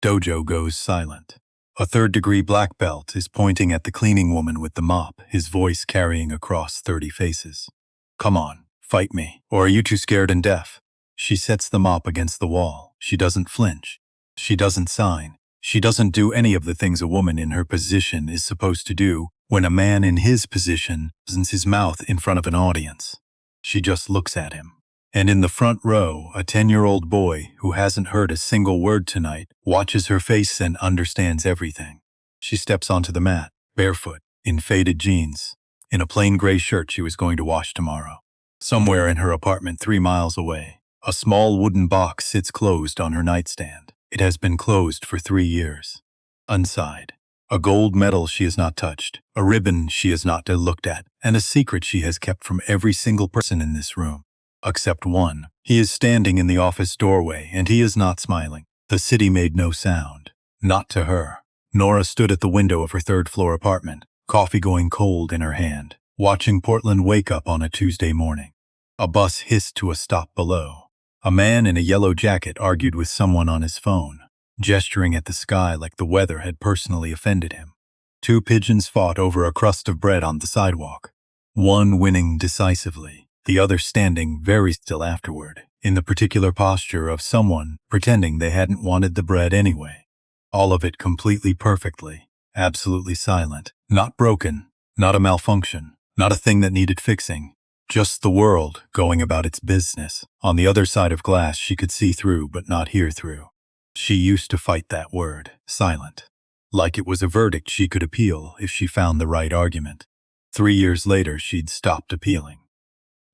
Dojo goes silent. A third-degree black belt is pointing at the cleaning woman with the mop, his voice carrying across 30 faces. Come on, fight me. Or are you too scared and deaf? She sets the mop against the wall. She doesn't flinch. She doesn't sign. She doesn't do any of the things a woman in her position is supposed to do when a man in his position opens his mouth in front of an audience. She just looks at him. And in the front row, a 10-year-old boy who hasn't heard a single word tonight watches her face and understands everything. She steps onto the mat, barefoot, in faded jeans, in a plain gray shirt she was going to wash tomorrow. Somewhere in her apartment 3 miles away, a small wooden box sits closed on her nightstand. It has been closed for 3 years. Inside, a gold medal she has not touched, a ribbon she has not looked at, and a secret she has kept from every single person in this room. Except one. He is standing in the office doorway, and he is not smiling. The city made no sound. Not to her. Nora stood at the window of her third-floor apartment, coffee going cold in her hand, watching Portland wake up on a Tuesday morning. A bus hissed to a stop below. A man in a yellow jacket argued with someone on his phone, gesturing at the sky like the weather had personally offended him. 2 pigeons fought over a crust of bread on the sidewalk, one winning decisively, the other standing very still afterward, in the particular posture of someone pretending they hadn't wanted the bread anyway. All of it completely perfectly, absolutely silent, not broken, not a malfunction, not a thing that needed fixing, just the world going about its business. On the other side of glass she could see through but not hear through. She used to fight that word, silent, like it was a verdict she could appeal if she found the right argument. 3 years later she'd stopped appealing.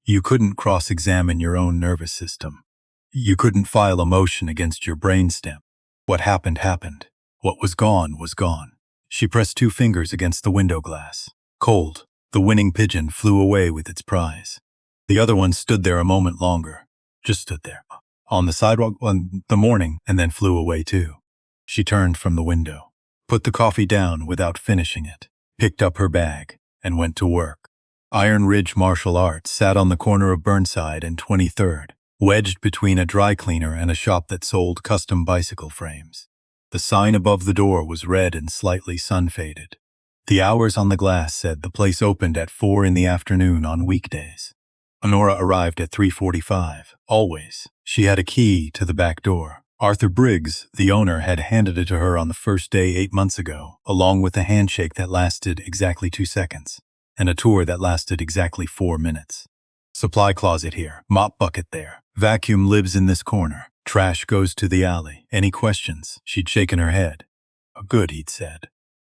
You couldn't cross-examine your own nervous system. You couldn't file a motion against your brainstem. What happened happened. What was gone was gone. She pressed 2 fingers against the window glass. Cold, the winning pigeon flew away with its prize. The other one stood there a moment longer. Just stood there, on the sidewalk in the morning, and then flew away too. She turned from the window, put the coffee down without finishing it, picked up her bag, and went to work. Iron Ridge Martial Arts sat on the corner of Burnside and 23rd, wedged between a dry cleaner and a shop that sold custom bicycle frames. The sign above the door was red and slightly sun-faded. The hours on the glass said the place opened at 4 in the afternoon on weekdays. Honora arrived at 3:45, always. She had a key to the back door. Arthur Briggs, the owner, had handed it to her on the first day 8 months ago, along with a handshake that lasted exactly 2 seconds. And a tour that lasted exactly 4 minutes. Supply closet here, mop bucket there, vacuum lives in this corner, trash goes to the alley. Any questions? She'd shaken her head. Good, he'd said.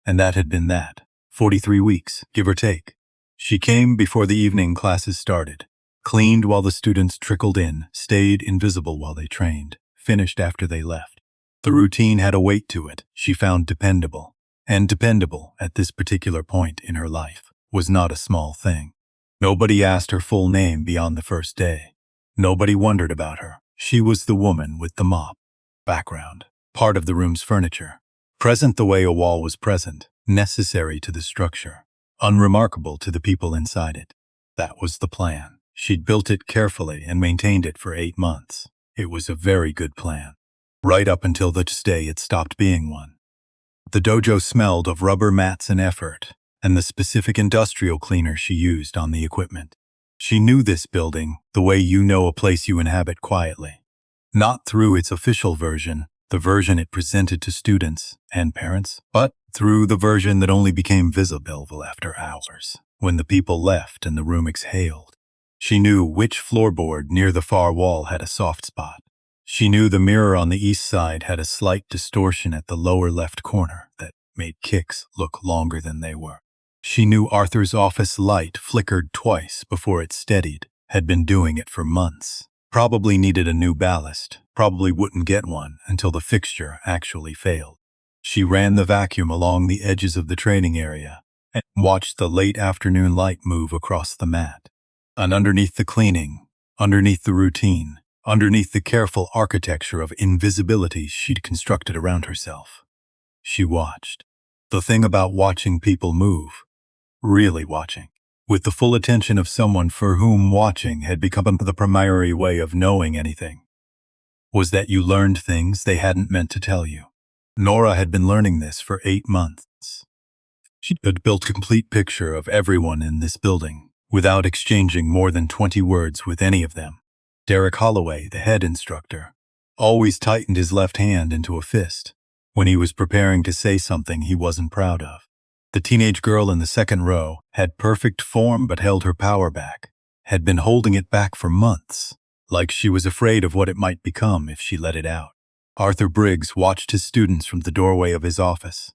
And that had been that. 43 weeks, give or take. She came before the evening classes started, cleaned while the students trickled in, stayed invisible while they trained, finished after they left. The routine had a weight to it she found dependable. And dependable, at this particular point in her life, was not a small thing. Nobody asked her full name beyond the first day. Nobody wondered about her. She was the woman with the mop. Background. Part of the room's furniture. Present the way a wall was present. Necessary to the structure. Unremarkable to the people inside it. That was the plan. She'd built it carefully and maintained it for 8 months. It was a very good plan. Right up until the day it stopped being one. The dojo smelled of rubber mats and effort, and the specific industrial cleaner she used on the equipment. She knew this building the way you know a place you inhabit quietly. Not through its official version, the version it presented to students and parents, but through the version that only became visible after hours, when the people left and the room exhaled. She knew which floorboard near the far wall had a soft spot. She knew the mirror on the east side had a slight distortion at the lower left corner that made kicks look longer than they were. She knew Arthur's office light flickered twice before it steadied, had been doing it for months. Probably needed a new ballast, probably wouldn't get one until the fixture actually failed. She ran the vacuum along the edges of the training area and watched the late afternoon light move across the mat. And underneath the cleaning, underneath the routine, underneath the careful architecture of invisibility she'd constructed around herself, she watched. The thing about watching people move, really watching, with the full attention of someone for whom watching had become the primary way of knowing anything, was that you learned things they hadn't meant to tell you. Nora had been learning this for 8 months. She had built a complete picture of everyone in this building, without exchanging more than 20 words with any of them. Derek Holloway, the head instructor, always tightened his left hand into a fist when he was preparing to say something he wasn't proud of. The teenage girl in the second row had perfect form but held her power back, had been holding it back for months, like she was afraid of what it might become if she let it out. Arthur Briggs watched his students from the doorway of his office,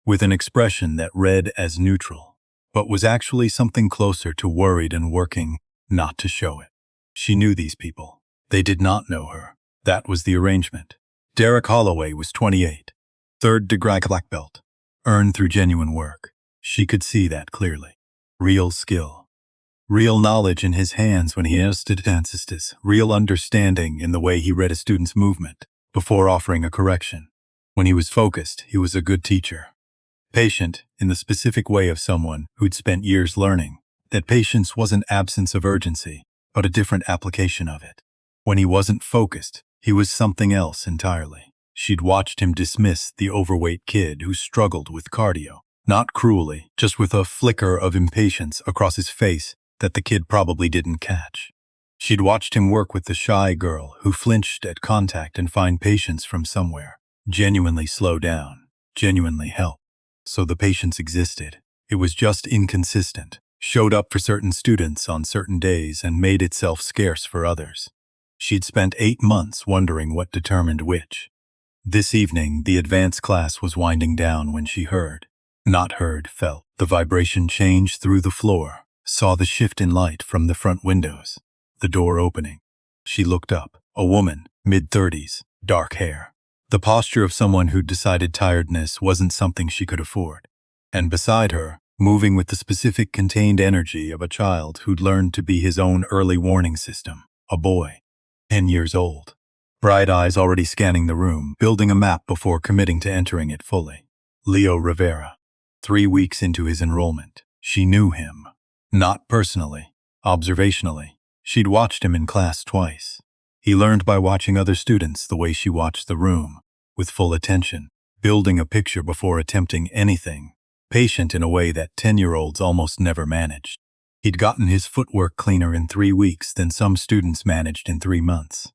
with an expression that read as neutral, but was actually something closer to worried and working not to show it. She knew these people. They did not know her. That was the arrangement. Derek Holloway was 28, third-degree black belt, earned through genuine work. She could see that clearly. Real skill. Real knowledge in his hands when he understood ancestors. Real understanding in the way he read a student's movement before offering a correction. When he was focused, he was a good teacher. Patient in the specific way of someone who'd spent years learning that patience wasn't absence of urgency, but a different application of it. When he wasn't focused, he was something else entirely. She'd watched him dismiss the overweight kid who struggled with cardio, not cruelly, just with a flicker of impatience across his face that the kid probably didn't catch. She'd watched him work with the shy girl who flinched at contact and find patience from somewhere, genuinely slow down, genuinely help. So the patience existed. It was just inconsistent, showed up for certain students on certain days and made itself scarce for others. She'd spent 8 months wondering what determined which. This evening, the advanced class was winding down when she felt the vibration change through the floor, saw the shift in light from the front windows, the door opening. She looked up, a woman, mid-30s, dark hair. The posture of someone who'd decided tiredness wasn't something she could afford. And beside her, moving with the specific contained energy of a child who'd learned to be his own early warning system, a boy, 10 years old. Bright eyes already scanning the room, building a map before committing to entering it fully. Leo Rivera. 3 weeks into his enrollment, she knew him. Not personally, observationally. She'd watched him in class twice. He learned by watching other students the way she watched the room, with full attention, building a picture before attempting anything, patient in a way that 10-year-olds almost never managed. He'd gotten his footwork cleaner in 3 weeks than some students managed in 3 months.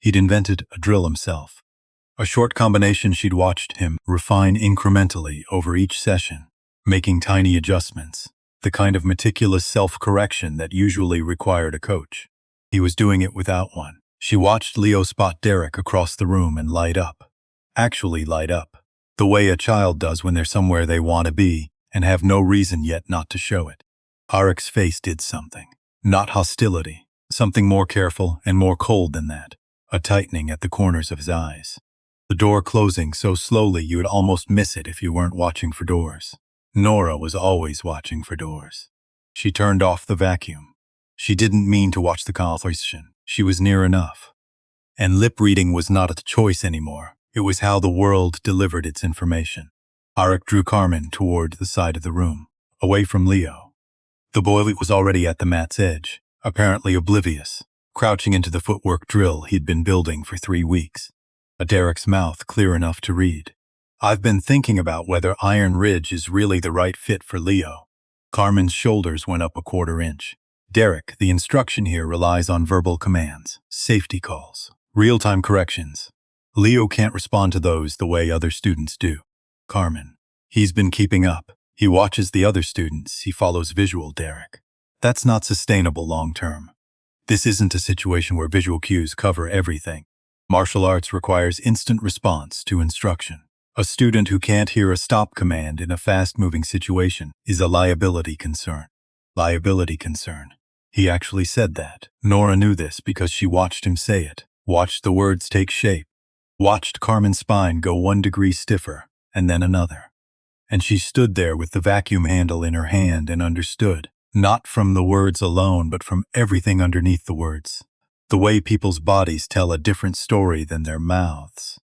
He'd invented a drill himself, a short combination she'd watched him refine incrementally over each session, making tiny adjustments, the kind of meticulous self-correction that usually required a coach. He was doing it without one. She watched Leo spot Derek across the room and light up. Actually light up. The way a child does when they're somewhere they want to be and have no reason yet not to show it. Arek's face did something. Not hostility. Something more careful and more cold than that. A tightening at the corners of his eyes. The door closing so slowly you'd almost miss it if you weren't watching for doors. Nora was always watching for doors. She turned off the vacuum. She didn't mean to watch the conversation. She was near enough. And lip reading was not a choice anymore. It was how the world delivered its information. Arek drew Carmen toward the side of the room, away from Leo. The boy was already at the mat's edge, apparently oblivious, crouching into the footwork drill he'd been building for 3 weeks. Derek's mouth clear enough to read. I've been thinking about whether Iron Ridge is really the right fit for Leo. Carmen's shoulders went up a 1/4 inch. Derek, the instruction here relies on verbal commands, safety calls, real-time corrections. Leo can't respond to those the way other students do. Carmen. He's been keeping up. He watches the other students. He follows visual, Derek. That's not sustainable long-term. This isn't a situation where visual cues cover everything. Martial arts requires instant response to instruction. A student who can't hear a stop command in a fast-moving situation is a liability concern. Liability concern. He actually said that. Nora knew this because she watched him say it, watched the words take shape, watched Carmen's spine go 1 degree stiffer, and then another. And she stood there with the vacuum handle in her hand and understood, not from the words alone, but from everything underneath the words. The way people's bodies tell a different story than their mouths.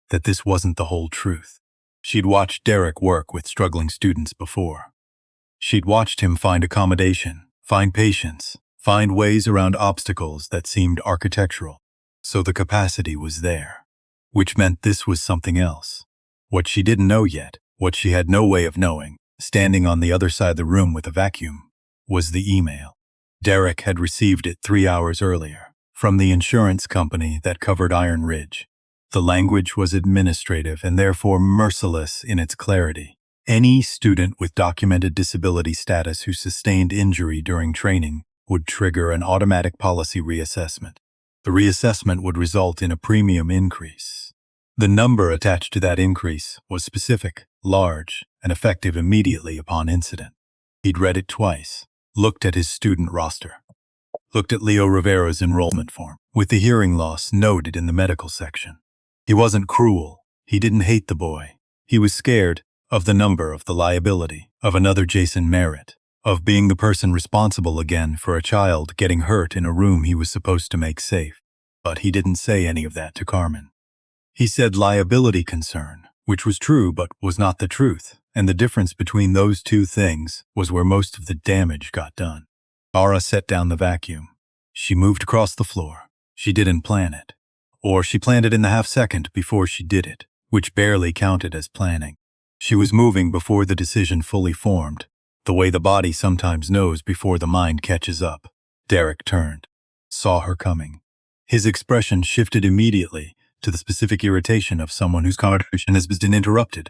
That this wasn't the whole truth. She'd watched Derek work with struggling students before. She'd watched him find accommodation, find patience, find ways around obstacles that seemed architectural. So the capacity was there, which meant this was something else. What she didn't know yet, what she had no way of knowing, standing on the other side of the room with a vacuum, was the email. Derek had received it 3 hours earlier, from the insurance company that covered Iron Ridge. The language was administrative and therefore merciless in its clarity. Any student with documented disability status who sustained injury during training would trigger an automatic policy reassessment. The reassessment would result in a premium increase. The number attached to that increase was specific, large, and effective immediately upon incident. He'd read it twice, looked at his student roster, looked at Leo Rivera's enrollment form, with the hearing loss noted in the medical section. He wasn't cruel. He didn't hate the boy. He was scared of the number, of the liability, of another Jason Merritt, of being the person responsible again for a child getting hurt in a room he was supposed to make safe. But he didn't say any of that to Carmen. He said liability concern, which was true but was not the truth, and the difference between those two things was where most of the damage got done. Ara set down the vacuum. She moved across the floor. She didn't plan it. Or she planned it in the half-second before she did it, which barely counted as planning. She was moving before the decision fully formed, the way the body sometimes knows before the mind catches up. Derek turned, saw her coming. His expression shifted immediately to the specific irritation of someone whose conversation has been interrupted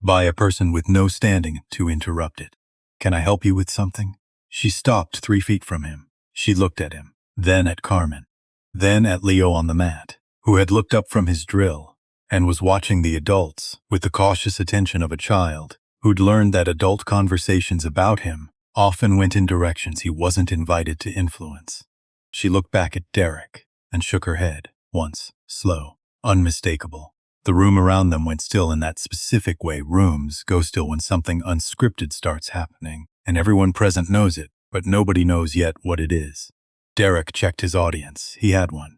by a person with no standing to interrupt it. "Can I help you with something?" She stopped 3 feet from him. She looked at him, then at Carmen, then at Leo on the mat, who had looked up from his drill and was watching the adults with the cautious attention of a child who'd learned that adult conversations about him often went in directions he wasn't invited to influence. She looked back at Derek and shook her head, once, slow, unmistakable. The room around them went still in that specific way rooms go still when something unscripted starts happening, and everyone present knows it, but nobody knows yet what it is. Derek checked his audience. He had one.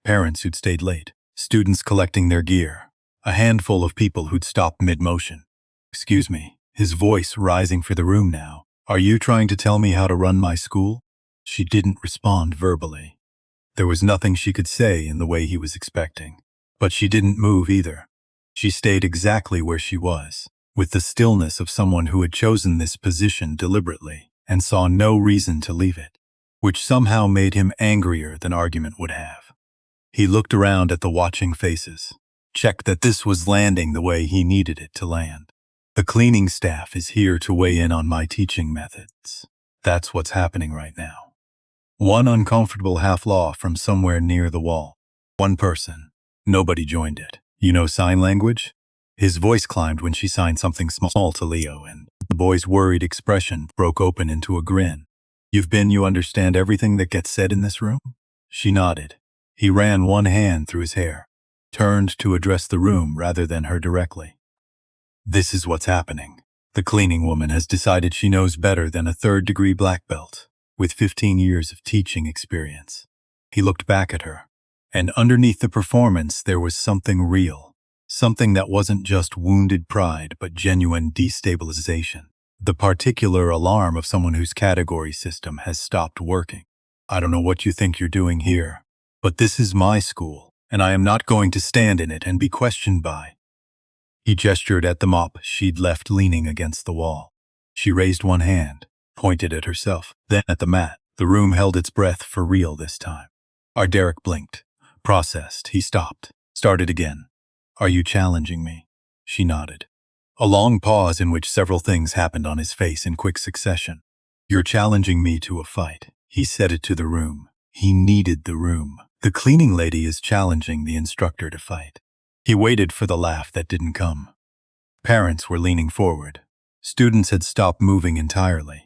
Parents who'd stayed late, students collecting their gear, a handful of people who'd stopped mid-motion. "Excuse me," his voice rising for the room now. "Are you trying to tell me how to run my school?" She didn't respond verbally. There was nothing she could say in the way he was expecting. But she didn't move either. She stayed exactly where she was, with the stillness of someone who had chosen this position deliberately and saw no reason to leave it, which somehow made him angrier than argument would have. He looked around at the watching faces, checked that this was landing the way he needed it to land. "The cleaning staff is here to weigh in on my teaching methods. That's what's happening right now." One uncomfortable half-law from somewhere near the wall. One person. Nobody joined it. "You know sign language?" His voice climbed when she signed something small to Leo, and the boy's worried expression broke open into a grin. You understand everything that gets said in this room?" She nodded. He ran one hand through his hair, turned to address the room rather than her directly. "This is what's happening. The cleaning woman has decided she knows better than a third-degree black belt, with 15 years of teaching experience." He looked back at her, and underneath the performance there was something real, something that wasn't just wounded pride but genuine destabilization, the particular alarm of someone whose category system has stopped working. "I don't know what you think you're doing here, but this is my school, and I am not going to stand in it and be questioned by." He gestured at the mop she'd left leaning against the wall. She raised one hand, pointed at herself, then at the mat. The room held its breath for real this time. Derek blinked, processed. He stopped, started again. "Are you challenging me?" She nodded. A long pause in which several things happened on his face in quick succession. "You're challenging me to a fight." He said it to the room. He needed the room. "The cleaning lady is challenging the instructor to fight." He waited for the laugh that didn't come. Parents were leaning forward. Students had stopped moving entirely.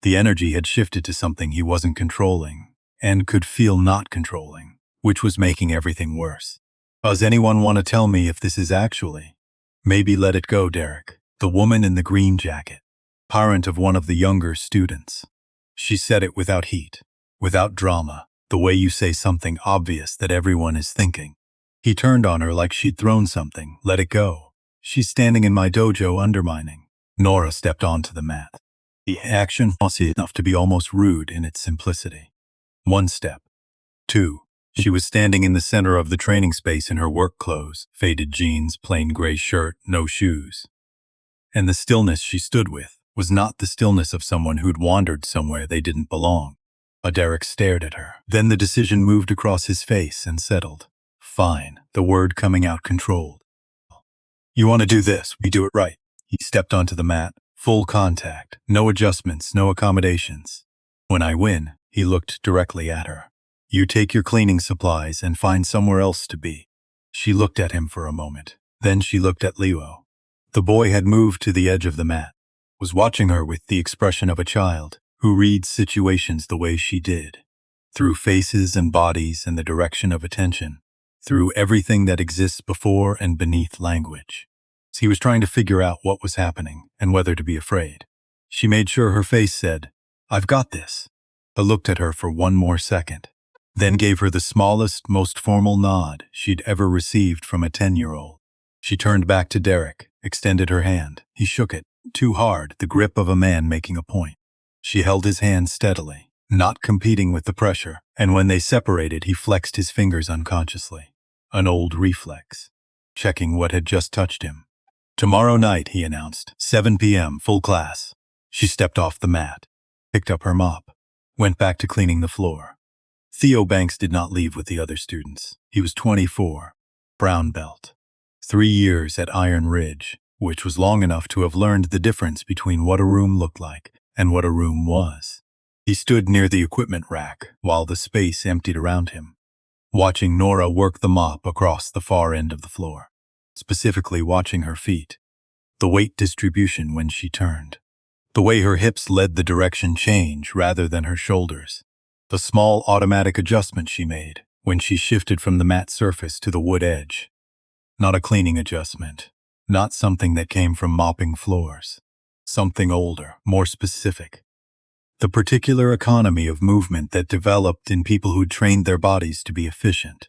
The energy had shifted to something he wasn't controlling, and could feel not controlling, which was making everything worse. "Does anyone want to tell me if this is actually?" "Maybe let it go, Derek." The woman in the green jacket, parent of one of the younger students. She said it without heat, without drama, the way you say something obvious that everyone is thinking. He turned on her like she'd thrown something. "Let it go. She's standing in my dojo undermining." Nora stepped onto the mat. The action was enough to be almost rude in its simplicity. 1 step. 2. She was standing in the center of the training space in her work clothes, faded jeans, plain gray shirt, no shoes. And the stillness she stood with was not the stillness of someone who'd wandered somewhere they didn't belong. Derek stared at her. Then the decision moved across his face and settled. Fine, the word coming out controlled. You want to do this, we do it right. He stepped onto the mat, full contact, no adjustments, no accommodations. When I win, he looked directly at her. You take your cleaning supplies and find somewhere else to be. She looked at him for a moment. Then she looked at Leo. The boy had moved to the edge of the mat, was watching her with the expression of a child who reads situations the way she did, through faces and bodies and the direction of attention, through everything that exists before and beneath language. He was trying to figure out what was happening and whether to be afraid. She made sure her face said, "I've got this." I looked at her for one more second, then gave her the smallest, most formal nod she'd ever received from a 10-year-old. She turned back to Derek, extended her hand. He shook it, too hard, the grip of a man making a point. She held his hand steadily, not competing with the pressure, and when they separated, he flexed his fingers unconsciously. An old reflex, checking what had just touched him. Tomorrow night, he announced, 7 p.m., full class. She stepped off the mat, picked up her mop, went back to cleaning the floor. Theo Banks did not leave with the other students. He was 24, brown belt. 3 years at Iron Ridge, which was long enough to have learned the difference between what a room looked like and what a room was. He stood near the equipment rack while the space emptied around him, watching Nora work the mop across the far end of the floor, specifically watching her feet, the weight distribution when she turned, the way her hips led the direction change rather than her shoulders, the small automatic adjustment she made when she shifted from the mat surface to the wood edge. Not a cleaning adjustment, not something that came from mopping floors, something older, more specific. The particular economy of movement that developed in people who trained their bodies to be efficient,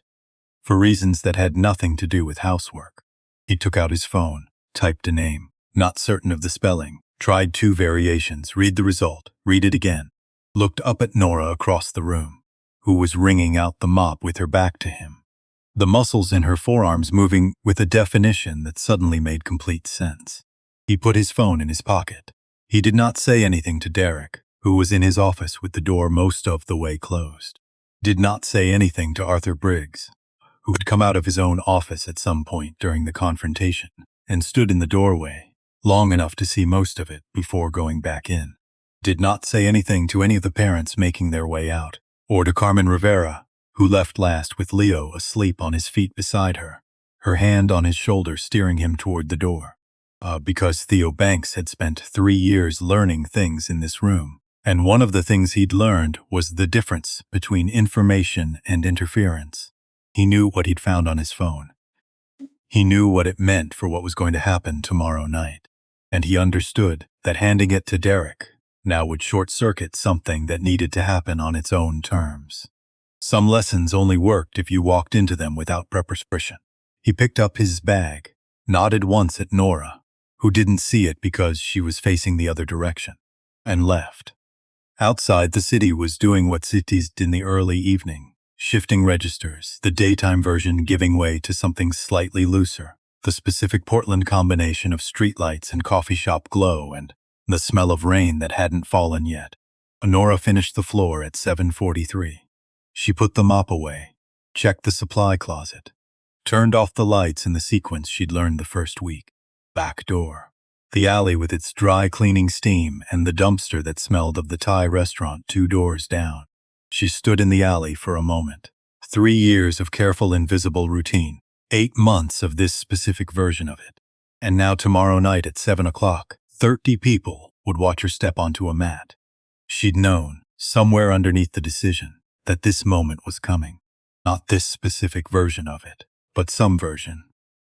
for reasons that had nothing to do with housework. He took out his phone, typed a name, not certain of the spelling, tried 2 variations, read the result, read it again, looked up at Nora across the room, who was wringing out the mop with her back to him, the muscles in her forearms moving with a definition that suddenly made complete sense. He put his phone in his pocket. He did not say anything to Derek, who was in his office with the door most of the way closed. Did not say anything to Arthur Briggs, who had come out of his own office at some point during the confrontation and stood in the doorway, long enough to see most of it before going back in. Did not say anything to any of the parents making their way out, or to Carmen Rivera, who left last with Leo asleep on his feet beside her, her hand on his shoulder steering him toward the door. Because Theo Banks had spent 3 years learning things in this room, and one of the things he'd learned was the difference between information and interference. He knew what he'd found on his phone. He knew what it meant for what was going to happen tomorrow night, and he understood that handing it to Derek now would short-circuit something that needed to happen on its own terms. Some lessons only worked if you walked into them without preparation. He picked up his bag, nodded once at Nora, who didn't see it because she was facing the other direction, and left. Outside, the city was doing what cities did in the early evening, shifting registers, the daytime version giving way to something slightly looser, the specific Portland combination of streetlights and coffee shop glow and the smell of rain that hadn't fallen yet. Nora finished the floor at 7:43. She put the mop away, checked the supply closet, turned off the lights in the sequence she'd learned the first week. Back door. The alley with its dry cleaning steam and the dumpster that smelled of the Thai restaurant 2 doors down. She stood in the alley for a moment. 3 years of careful invisible routine. 8 months of this specific version of it. And now tomorrow night at 7 o'clock, 30 people would watch her step onto a mat. She'd known, somewhere underneath the decision, that this moment was coming. Not this specific version of it, but some version.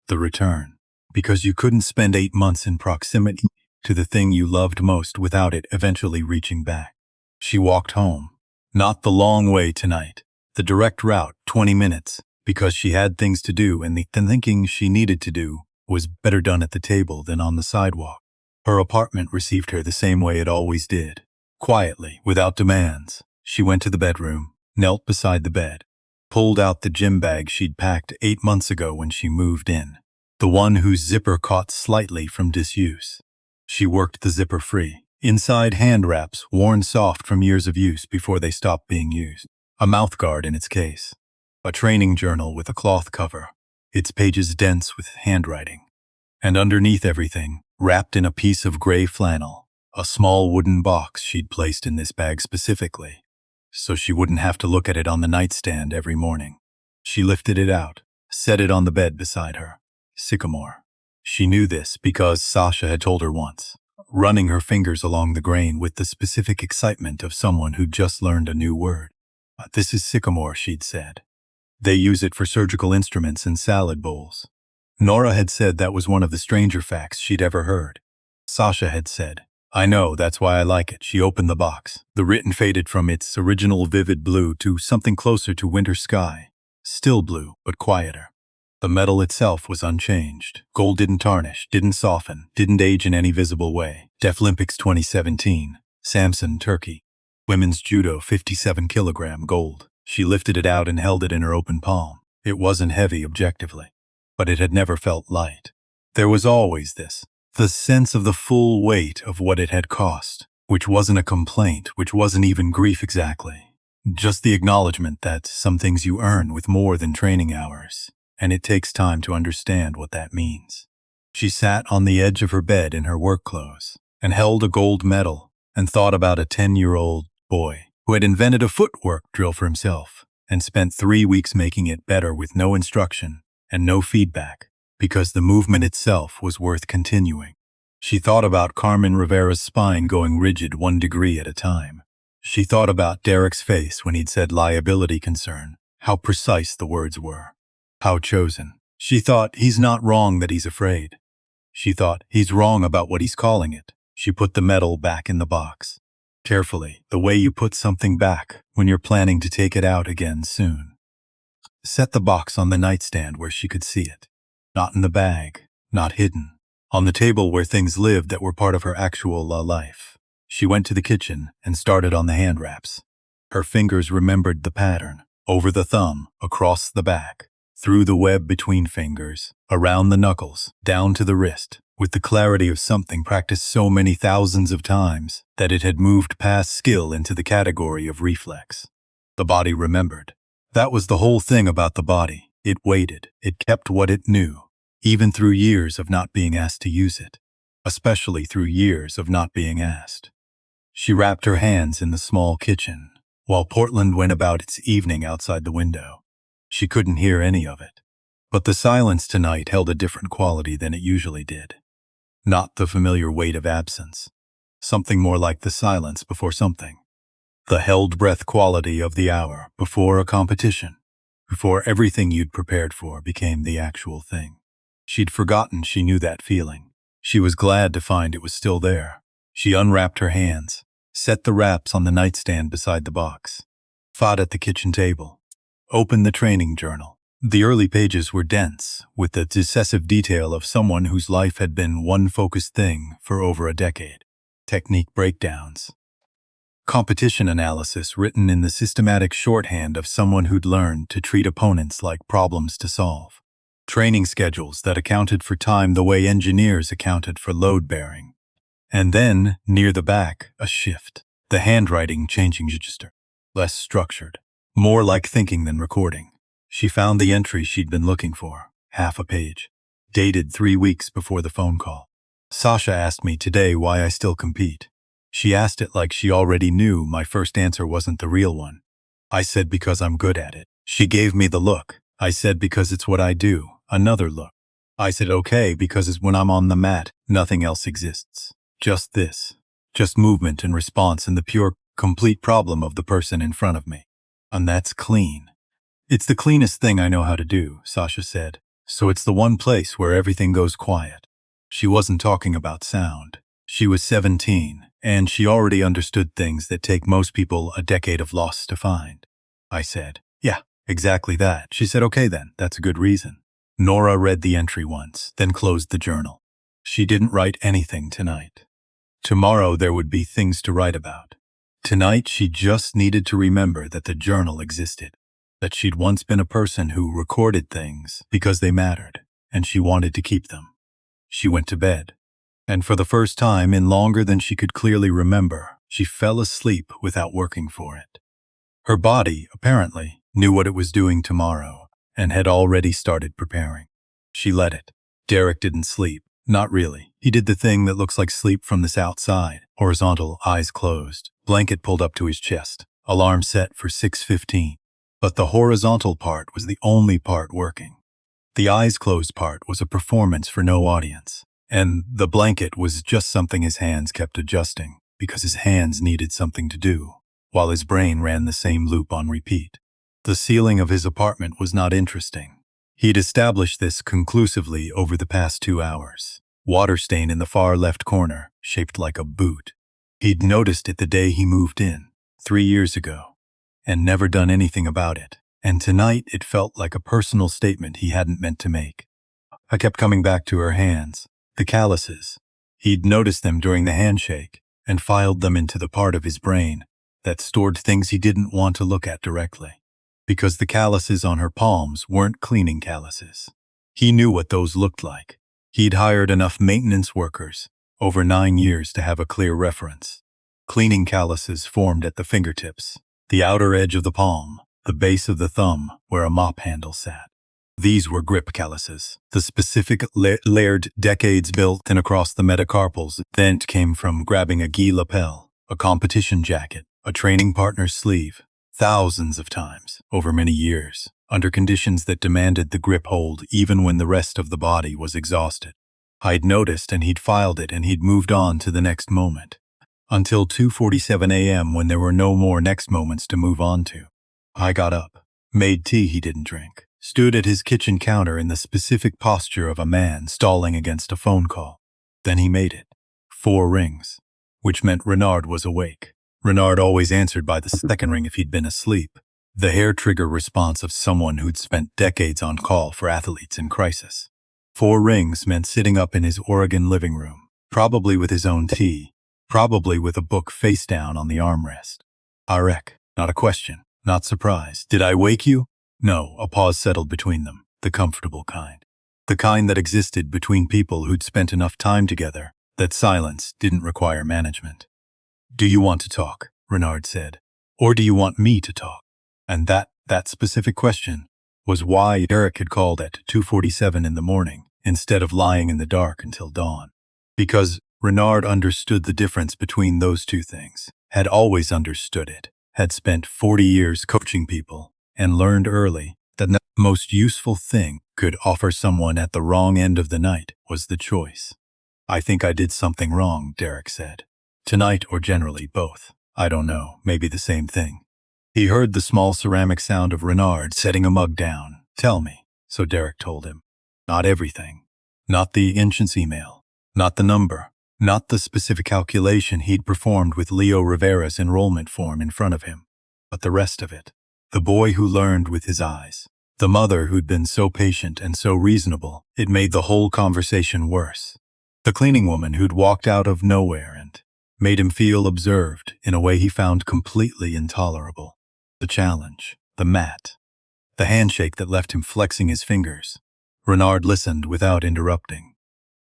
The return. Because you couldn't spend 8 months in proximity to the thing you loved most without it eventually reaching back. She walked home. Not the long way tonight. The direct route, 20 minutes, because she had things to do and the thinking she needed to do was better done at the table than on the sidewalk. Her apartment received her the same way it always did. Quietly, without demands. She went to the bedroom, knelt beside the bed, pulled out the gym bag she'd packed 8 months ago when she moved in, the one whose zipper caught slightly from disuse. She worked the zipper free. Inside, hand wraps, worn soft from years of use before they stopped being used. A mouthguard in its case. A training journal with a cloth cover, its pages dense with handwriting. And underneath everything, wrapped in a piece of gray flannel, a small wooden box she'd placed in this bag specifically, so she wouldn't have to look at it on the nightstand every morning. She lifted it out, set it on the bed beside her. Sycamore. She knew this because Sasha had told her once, running her fingers along the grain with the specific excitement of someone who'd just learned a new word. This is sycamore, she'd said. They use it for surgical instruments and salad bowls. Nora had said that was one of the stranger facts she'd ever heard. Sasha had said, I know, that's why I like it. She opened the box. The written faded from its original vivid blue to something closer to winter sky. Still blue, but quieter. The metal itself was unchanged. Gold didn't tarnish, didn't soften, didn't age in any visible way. Deaflympics 2017. Samson, Turkey. Women's Judo 57 kilogram gold. She lifted it out and held it in her open palm. It wasn't heavy objectively, but it had never felt light. There was always this, the sense of the full weight of what it had cost, which wasn't a complaint, which wasn't even grief exactly. Just the acknowledgement that some things you earn with more than training hours, and it takes time to understand what that means. She sat on the edge of her bed in her work clothes and held a gold medal and thought about a 10-year-old boy who had invented a footwork drill for himself and spent 3 weeks making it better with no instruction and no feedback because the movement itself was worth continuing. She thought about Carmen Rivera's spine going rigid 1 degree at a time. She thought about Derek's face when he'd said liability concern, how precise the words were, how chosen. She thought he's not wrong that he's afraid. She thought he's wrong about what he's calling it. She put the medal back in the box. Carefully, the way you put something back when you're planning to take it out again soon. Set the box on the nightstand where she could see it. Not in the bag, not hidden. On the table where things lived that were part of her actual life. She went to the kitchen and started on the hand wraps. Her fingers remembered the pattern. Over the thumb, across the back, through the web between fingers, around the knuckles, down to the wrist, with the clarity of something practiced so many thousands of times that it had moved past skill into the category of reflex. The body remembered. That was the whole thing about the body. It waited. It kept what it knew, even through years of not being asked to use it, especially through years of not being asked. She wrapped her hands in the small kitchen, while Portland went about its evening outside the window. She couldn't hear any of it. But the silence tonight held a different quality than it usually did. Not the familiar weight of absence. Something more like the silence before something. The held breath quality of the hour before a competition, before everything you'd prepared for became the actual thing. She'd forgotten she knew that feeling. She was glad to find it was still there. She unwrapped her hands, set the wraps on the nightstand beside the box, fought at the kitchen table, opened the training journal. The early pages were dense, with the decisive detail of someone whose life had been one focused thing for over a decade. Technique breakdowns. Competition analysis written in the systematic shorthand of someone who'd learned to treat opponents like problems to solve. Training schedules that accounted for time the way engineers accounted for load bearing. And then, near the back, a shift. The handwriting changing register. Less structured. More like thinking than recording. She found the entry she'd been looking for. Half a page. Dated 3 weeks before the phone call. Sasha asked me today why I still compete. She asked it like she already knew my first answer wasn't the real one. I said because I'm good at it. She gave me the look. I said because it's what I do. Another look. I said okay because it's when I'm on the mat, nothing else exists. Just this. Just movement and response and the pure, complete problem of the person in front of me. And that's clean. It's the cleanest thing I know how to do, Sasha said. So it's the one place where everything goes quiet. She wasn't talking about sound. She was 17, and she already understood things that take most people a decade of loss to find. I said, yeah, exactly that. She said, okay then, that's a good reason. Nora read the entry once, then closed the journal. She didn't write anything tonight. Tomorrow there would be things to write about. Tonight she just needed to remember that the journal existed. that she'd once been a person who recorded things because they mattered, and she wanted to keep them. She went to bed, and for the first time in longer than she could clearly remember, she fell asleep without working for it. Her body, apparently, knew what it was doing tomorrow, and had already started preparing. She let it. Derek didn't sleep. Not really. He did the thing that looks like sleep from this outside. Horizontal, eyes closed. Blanket pulled up to his chest. Alarm set for 6:15. But the horizontal part was the only part working. The eyes closed part was a performance for no audience. And the blanket was just something his hands kept adjusting, because his hands needed something to do, while his brain ran the same loop on repeat. The ceiling of his apartment was not interesting. He'd established this conclusively over the past 2 hours. Water stain in the far left corner, shaped like a boot. He'd noticed it the day he moved in, 3 years ago, and never done anything about it. And tonight it felt like a personal statement he hadn't meant to make. I kept coming back to her hands, the calluses. He'd noticed them during the handshake and filed them into the part of his brain that stored things he didn't want to look at directly, because the calluses on her palms weren't cleaning calluses. He knew what those looked like. He'd hired enough maintenance workers over 9 years to have a clear reference. Cleaning calluses formed at the fingertips, the outer edge of the palm, the base of the thumb where a mop handle sat. These were grip calluses. The specific layered decades built in across the metacarpals then came from grabbing a gi lapel, a competition jacket, a training partner's sleeve, thousands of times over many years, under conditions that demanded the grip hold even when the rest of the body was exhausted. I'd noticed and he'd filed it and he'd moved on to the next moment, until 2:47 a.m. when there were no more next moments to move on to. I got up, made tea he didn't drink, stood at his kitchen counter in the specific posture of a man stalling against a phone call. Then he made it. 4 rings, which meant Renard was awake. Renard always answered by the second ring if he'd been asleep, the hair-trigger response of someone who'd spent decades on call for athletes in crisis. 4 rings meant sitting up in his Oregon living room, probably with his own tea, probably with a book face down on the armrest. I reck, not a question, not surprised. Did I wake you? No, a pause settled between them, the comfortable kind. The kind that existed between people who'd spent enough time together that silence didn't require management. Do you want to talk? Renard said. Or do you want me to talk? And that specific question was why Derek had called at 2:47 in the morning instead of lying in the dark until dawn. Because Renard understood the difference between those two things, had always understood it, had spent 40 years coaching people, and learned early that the most useful thing could offer someone at the wrong end of the night was the choice. I think I did something wrong, Derek said. Tonight or generally both. I don't know, maybe the same thing. He heard the small ceramic sound of Renard setting a mug down. Tell me, so Derek told him. Not everything. Not the entrance email. Not the number. Not the specific calculation he'd performed with Leo Rivera's enrollment form in front of him. But the rest of it. The boy who learned with his eyes. The mother who'd been so patient and so reasonable, it made the whole conversation worse. The cleaning woman who'd walked out of nowhere and made him feel observed in a way he found completely intolerable. The challenge, the mat, the handshake that left him flexing his fingers. Renard listened without interrupting.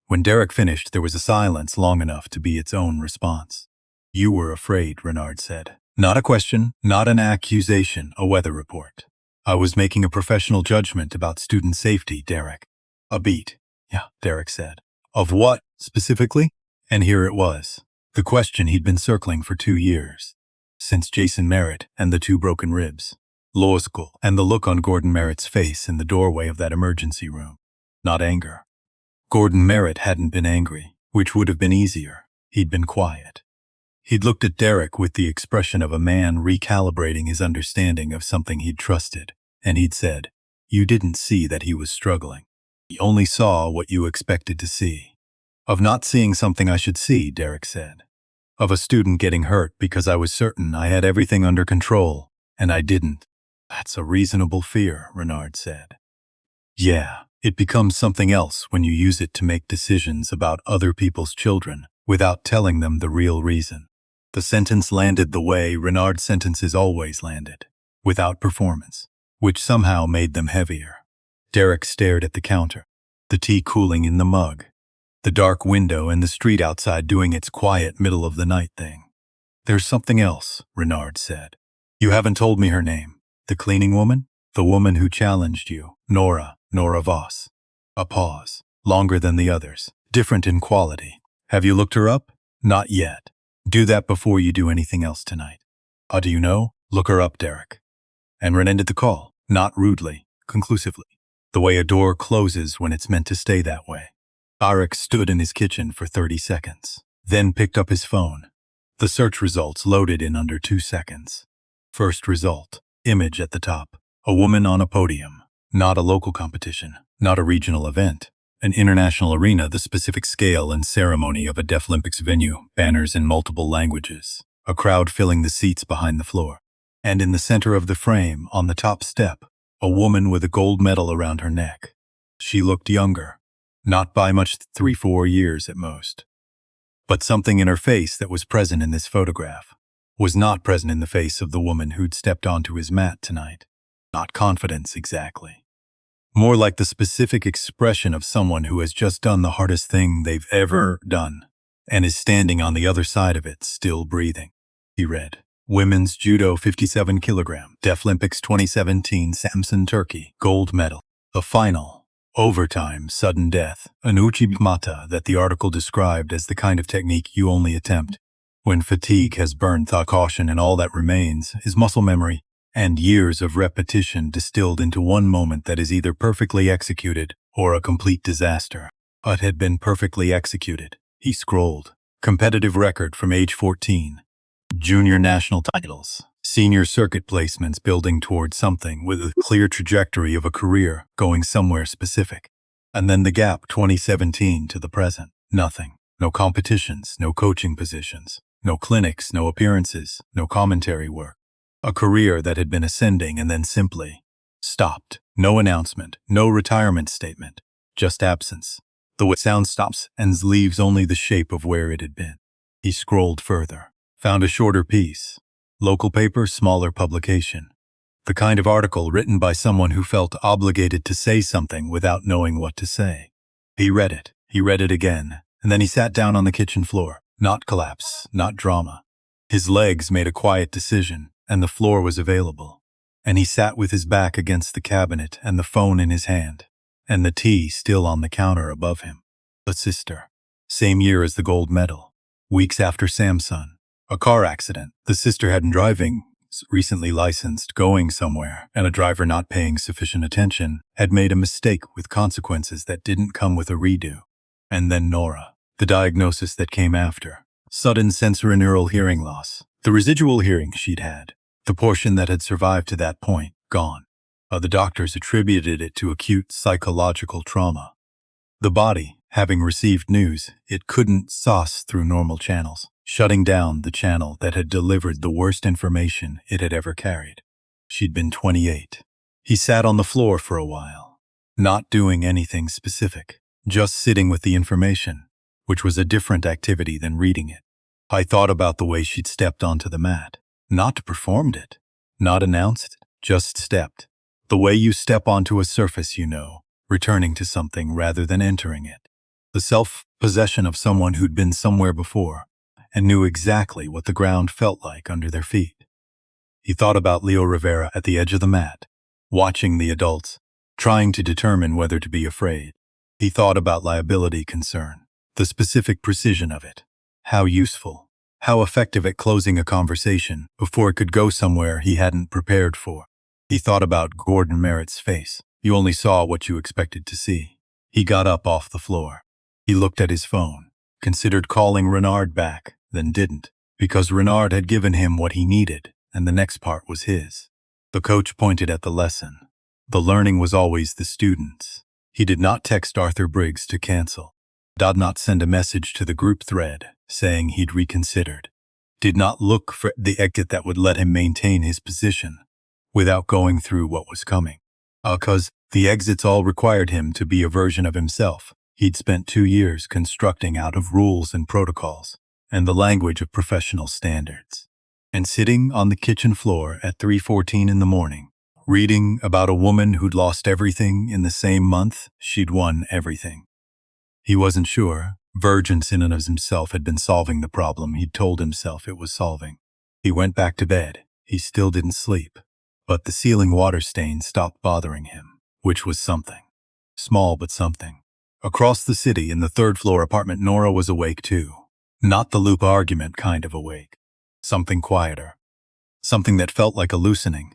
When Derek finished, there was a silence long enough to be its own response. You were afraid, Renard said. Not a question, not an accusation, a weather report. I was making a professional judgment about student safety, Derek. A beat. Yeah, Derek said. Of what, specifically? And here it was. The question he'd been circling for 2 years. Since Jason Merritt and the 2 broken ribs. Law school and the look on Gordon Merritt's face in the doorway of that emergency room. Not anger. Gordon Merritt hadn't been angry, which would have been easier. He'd been quiet. He'd looked at Derek with the expression of a man recalibrating his understanding of something he'd trusted, and he'd said, You didn't see that he was struggling. You only saw what you expected to see. Of not seeing something I should see, Derek said. Of a student getting hurt because I was certain I had everything under control, and I didn't. That's a reasonable fear, Renard said. Yeah, it becomes something else when you use it to make decisions about other people's children without telling them the real reason. The sentence landed the way Renard's sentences always landed, without performance. which somehow made them heavier. Derek stared at the counter, the tea cooling in the mug, the dark window and the street outside doing its quiet middle-of-the-night thing. "There's something else," Renard said. "You haven't told me her name. The cleaning woman? The woman who challenged you. Nora Voss." A pause, longer than the others, different in quality. "Have you looked her up?" "Not yet. Do that before you do anything else tonight." "How do you know?" "Look her up, Derek." And Ren ended the call, not rudely, conclusively, the way a door closes when it's meant to stay that way. Arik stood in his kitchen for 30 seconds, then picked up his phone. The search results loaded in under 2 seconds. First result, image at the top. A woman on a podium. Not a local competition, not a regional event. An international arena, the specific scale and ceremony of a Deaflympics venue, banners in multiple languages. A crowd filling the seats behind the floor. And in the center of the frame, on the top step, a woman with a gold medal around her neck. She looked younger. Not by much, 3-4 years at most. But something in her face that was present in this photograph was not present in the face of the woman who'd stepped onto his mat tonight. Not confidence exactly. More like the specific expression of someone who has just done the hardest thing they've ever done and is standing on the other side of it, still breathing. He read, Women's Judo 57 kilogram, Deaflympics 2017, Samsun, Turkey, gold medal. The final. Overtime, sudden death, an uchibimata that the article described as the kind of technique you only attempt when fatigue has burned thought, caution, and all that remains is muscle memory and years of repetition distilled into one moment that is either perfectly executed or a complete disaster. But had been perfectly executed. He scrolled. Competitive record from age 14. Junior national titles. Senior circuit placements building towards something with a clear trajectory of a career going somewhere specific. And then the gap 2017 to the present. Nothing. No competitions, no coaching positions, no clinics, no appearances, no commentary work. A career that had been ascending and then simply stopped. No announcement, no retirement statement, just absence. The way sound stops and leaves only the shape of where it had been. He scrolled further, found a shorter piece. Local paper, smaller publication. The kind of article written by someone who felt obligated to say something without knowing what to say. He read it again, and then he sat down on the kitchen floor. Not collapse, not drama. His legs made a quiet decision, and the floor was available. And he sat with his back against the cabinet and the phone in his hand, and the tea still on the counter above him. The sister. Same year as the gold medal. Weeks after Samsun. A car accident. The sister had been driving, recently licensed, going somewhere, and a driver not paying sufficient attention had made a mistake with consequences that didn't come with a redo. And then Nora. The diagnosis that came after. Sudden sensorineural hearing loss. The residual hearing she'd had. The portion that had survived to that point, gone. The doctors attributed it to acute psychological trauma. The body, having received news, it couldn't sauce through normal channels, shutting down the channel that had delivered the worst information it had ever carried. She'd been 28. He sat on the floor for a while, not doing anything specific, just sitting with the information, which was a different activity than reading it. I thought about the way she'd stepped onto the mat, not performed it, not announced it, just stepped. The way you step onto a surface, returning to something rather than entering it. The self-possession of someone who'd been somewhere before and knew exactly what the ground felt like under their feet. He thought about Leo Rivera at the edge of the mat, watching the adults, trying to determine whether to be afraid. He thought about liability concern, the specific precision of it, how useful, how effective at closing a conversation before it could go somewhere he hadn't prepared for. He thought about Gordon Merritt's face. You only saw what you expected to see. He got up off the floor. He looked at his phone, considered calling Renard back, then didn't, because Renard had given him what he needed, and the next part was his. The coach pointed at the lesson. The learning was always the student's. He did not text Arthur Briggs to cancel. Did not send a message to the group thread saying he'd reconsidered. Did not look for the exit that would let him maintain his position without going through what was coming. Because the exits all required him to be a version of himself he'd spent 2 years constructing out of rules and protocols and the language of professional standards. And sitting on the kitchen floor at 3:14 in the morning, Reading about a woman who'd lost everything in the same month she'd won everything. He wasn't sure. Virgins in and of himself had been solving the problem he'd told himself it was solving. He went back to bed. He still didn't sleep. But the ceiling water stain stopped bothering him, which was something. Small but something. Across the city in the third-floor apartment, Nora was awake too. Not the loop argument kind of awake. Something quieter. Something that felt like a loosening.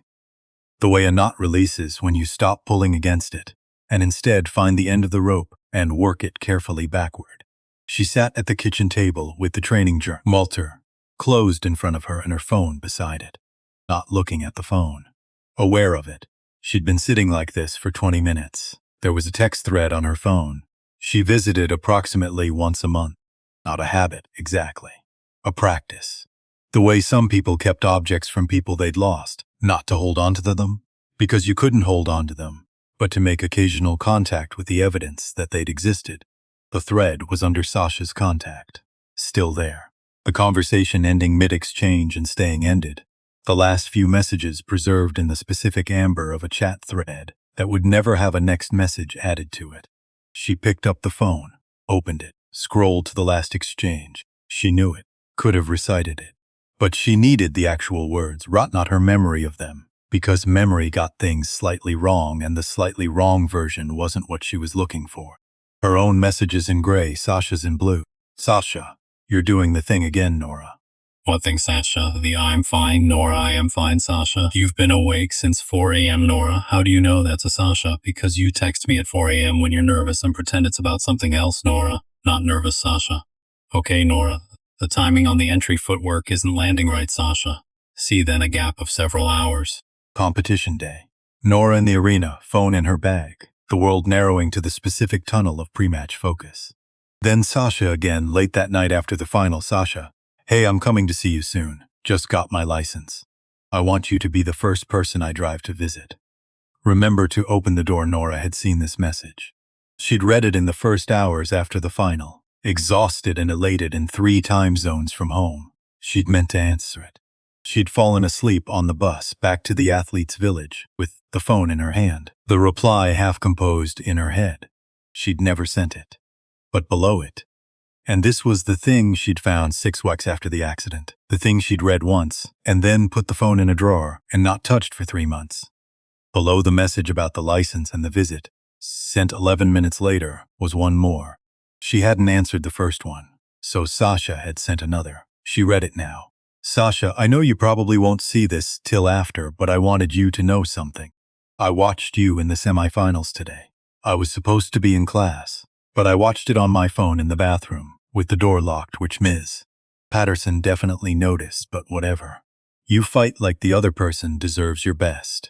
The way a knot releases when you stop pulling against it, and instead find the end of the rope and work it carefully backward. She sat at the kitchen table with the training journal, Malter, closed in front of her and her phone beside it. Not looking at the phone. Aware of it. She'd been sitting like this for 20 minutes. There was a text thread on her phone. She visited approximately once a month. Not a habit, exactly. A practice. The way some people kept objects from people they'd lost. Not to hold on to them, because you couldn't hold on to them, but to make occasional contact with the evidence that they'd existed. The thread was under Sasha's contact. Still there. The conversation ending mid-exchange and staying ended. The last few messages preserved in the specific amber of a chat thread that would never have a next message added to it. She picked up the phone, opened it, scrolled to the last exchange. She knew it, could have recited it. But she needed the actual words, not her memory of them, because memory got things slightly wrong and the slightly wrong version wasn't what she was looking for. Her own messages in gray, Sasha's in blue. Sasha, you're doing the thing again, Nora. What thing, Sasha? The I'm fine, Nora, I am fine, Sasha. You've been awake since 4 a.m., Nora. How do you know that's a Sasha? Because you text me at 4 a.m. when you're nervous and pretend it's about something else, Nora. Not nervous, Sasha. Okay, Nora. The timing on the entry footwork isn't landing right, Sasha. See then a gap of several hours. Competition day. Nora in the arena, phone in her bag. The world narrowing to the specific tunnel of pre-match focus. Then Sasha again, late that night after the final. Sasha, hey, I'm coming to see you soon. Just got my license. I want you to be the first person I drive to visit. Remember to open the door. Nora had seen this message. She'd read it in the first hours after the final. Exhausted and elated in 3 time zones from home. She'd meant to answer it. She'd fallen asleep on the bus back to the athlete's village with the phone in her hand, the reply half composed in her head. She'd never sent it. But below it. And this was the thing she'd found 6 weeks after the accident. The thing she'd read once, and then put the phone in a drawer and not touched for 3 months. Below the message about the license and the visit, sent 11 minutes later, was one more. She hadn't answered the first one, so Sasha had sent another. She read it now. Sasha, I know you probably won't see this till after, but I wanted you to know something. I watched you in the semifinals today. I was supposed to be in class, but I watched it on my phone in the bathroom, with the door locked, which Ms. Patterson definitely noticed, but whatever. You fight like the other person deserves your best.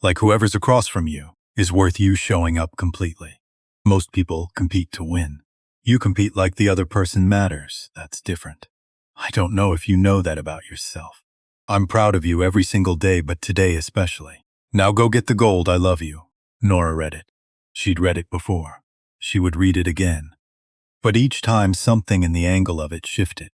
Like whoever's across from you is worth you showing up completely. Most people compete to win. You compete like the other person matters. That's different. I don't know if you know that about yourself. I'm proud of you every single day, but today especially. Now go get the gold. I love you. Nora read it. She'd read it before. She would read it again. But each time something in the angle of it shifted.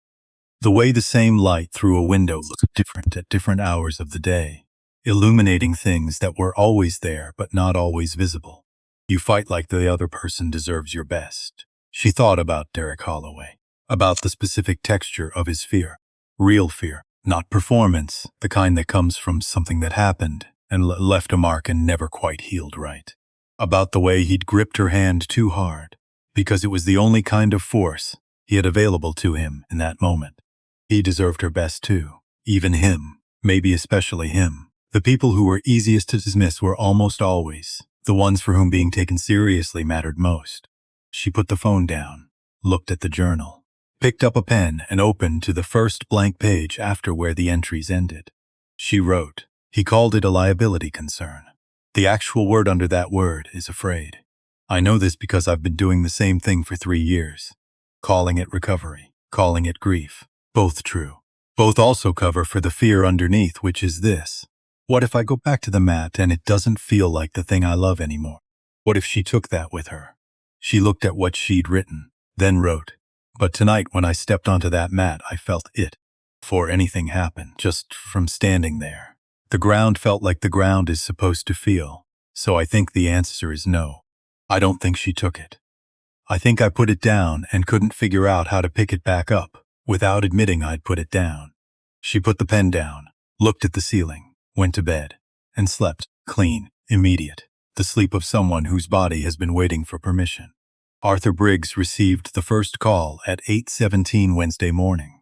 The way the same light through a window looked different at different hours of the day, illuminating things that were always there but not always visible. You fight like the other person deserves your best. She thought about Derek Holloway, about the specific texture of his fear. Real fear, not performance, the kind that comes from something that happened and left a mark and never quite healed right. About the way he'd gripped her hand too hard, because it was the only kind of force he had available to him in that moment. He deserved her best too, even him, maybe especially him. The people who were easiest to dismiss were almost always the ones for whom being taken seriously mattered most. She put the phone down, looked at the journal, picked up a pen and opened to the first blank page after where the entries ended. She wrote, he called it a liability concern. The actual word under that word is afraid. I know this because I've been doing the same thing for 3 years. Calling it recovery, calling it grief. Both true. Both also cover for the fear underneath, which is this. What if I go back to the mat and it doesn't feel like the thing I love anymore? What if she took that with her? She looked at what she'd written, then wrote, but tonight when I stepped onto that mat, I felt it. Before anything happened, just from standing there. The ground felt like the ground is supposed to feel, so I think the answer is no. I don't think she took it. I think I put it down and couldn't figure out how to pick it back up without admitting I'd put it down. She put the pen down, looked at the ceiling, went to bed, and slept, clean, immediate, the sleep of someone whose body has been waiting for permission. Arthur Briggs received the first call at 8:17 Wednesday morning.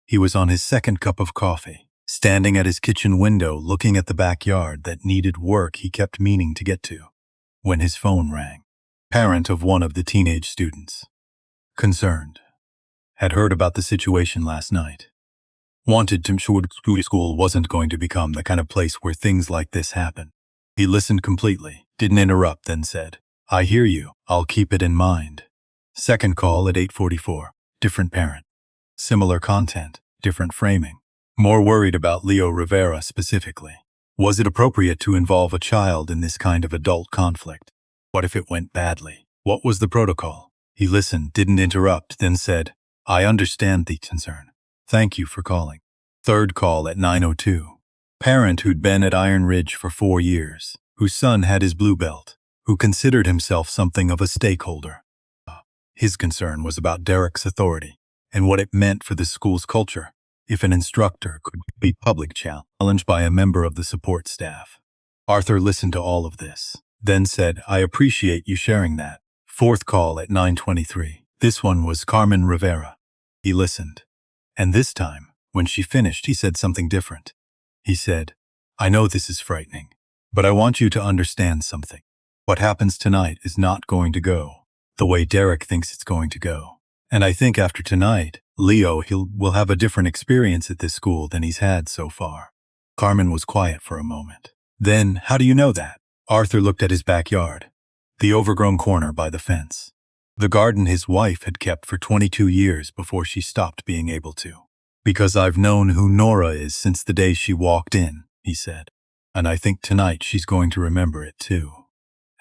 He was on his second cup of coffee, standing at his kitchen window looking at the backyard that needed work he kept meaning to get to, when his phone rang. Parent of one of the teenage students. Concerned. Had heard about the situation last night. Wanted to ensure school wasn't going to become the kind of place where things like this happen. He listened completely, didn't interrupt, then said, "I hear you, I'll keep it in mind." Second call at 8:44. Different parent. Similar content, different framing. More worried about Leo Rivera specifically. Was it appropriate to involve a child in this kind of adult conflict? What if it went badly? What was the protocol? He listened, didn't interrupt, then said, "I understand the concern. Thank you for calling." Third call at 9:02. Parent who'd been at Iron Ridge for 4 years, whose son had his blue belt, who considered himself something of a stakeholder. His concern was about Derek's authority and what it meant for the school's culture if an instructor could be public challenged by a member of the support staff. Arthur listened to all of this, then said, "I appreciate you sharing that." Fourth call at 9:23. This one was Carmen Rivera. He listened. And this time, when she finished, he said something different. He said, "I know this is frightening, but I want you to understand something. What happens tonight is not going to go the way Derek thinks it's going to go. And I think after tonight, Leo will have a different experience at this school than he's had so far." Carmen was quiet for a moment. Then, "How do you know that?" Arthur looked at his backyard, the overgrown corner by the fence. The garden his wife had kept for 22 years before she stopped being able to. "Because I've known who Nora is since the day she walked in," he said. "And I think tonight she's going to remember it too."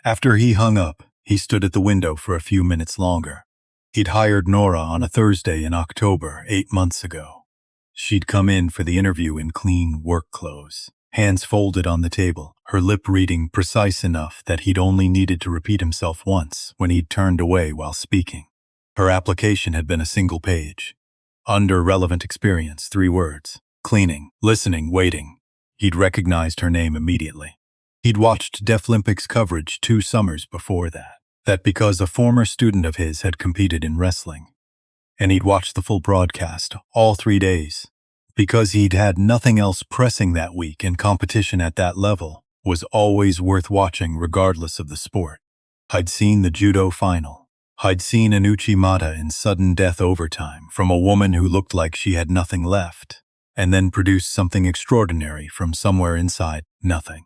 After he hung up, he stood at the window for a few minutes longer. He'd hired Nora on a Thursday in October, 8 months ago. She'd come in for the interview in clean work clothes, hands folded on the table, her lip reading precise enough that he'd only needed to repeat himself once when he'd turned away while speaking. Her application had been a single page. Under relevant experience, 3 words: cleaning, listening, waiting. He'd recognized her name immediately. He'd watched Deaflympics coverage 2 summers before that because a former student of his had competed in wrestling. And he'd watched the full broadcast, all 3 days, because he'd had nothing else pressing that week, and competition at that level was always worth watching regardless of the sport. I'd seen the judo final. I'd seen an Uchimata in sudden death overtime from a woman who looked like she had nothing left, and then produced something extraordinary from somewhere inside nothing.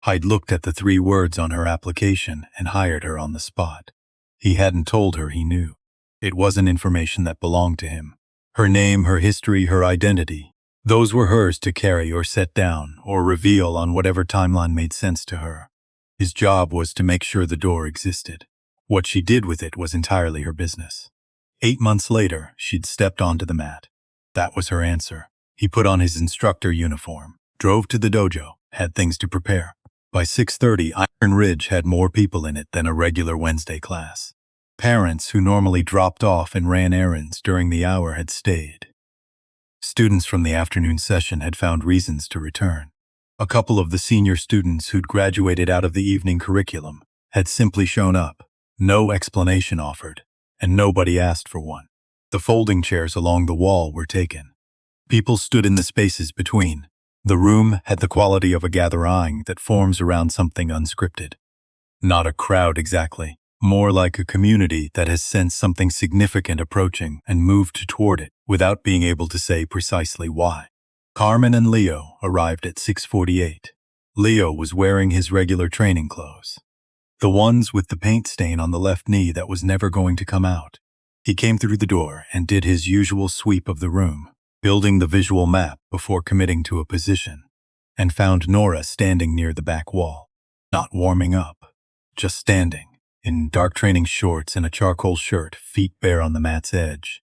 I'd looked at the 3 words on her application and hired her on the spot. He hadn't told her he knew. It wasn't information that belonged to him. Her name, her history, her identity, those were hers to carry or set down or reveal on whatever timeline made sense to her. His job was to make sure the door existed. What she did with it was entirely her business. 8 months later, she'd stepped onto the mat. That was her answer. He put on his instructor uniform, drove to the dojo, had things to prepare. By 6:30, Iron Ridge had more people in it than a regular Wednesday class. Parents who normally dropped off and ran errands during the hour had stayed. Students from the afternoon session had found reasons to return. A couple of the senior students who'd graduated out of the evening curriculum had simply shown up, no explanation offered, and nobody asked for one. The folding chairs along the wall were taken. People stood in the spaces between. The room had the quality of a gathering that forms around something unscripted. Not a crowd exactly, more like a community that has sensed something significant approaching and moved toward it without being able to say precisely why. Carmen and Leo arrived at 6:48. Leo was wearing his regular training clothes, the ones with the paint stain on the left knee that was never going to come out. He came through the door and did his usual sweep of the room, building the visual map before committing to a position, and found Nora standing near the back wall, not warming up, just standing, in dark training shorts and a charcoal shirt, feet bare on the mat's edge.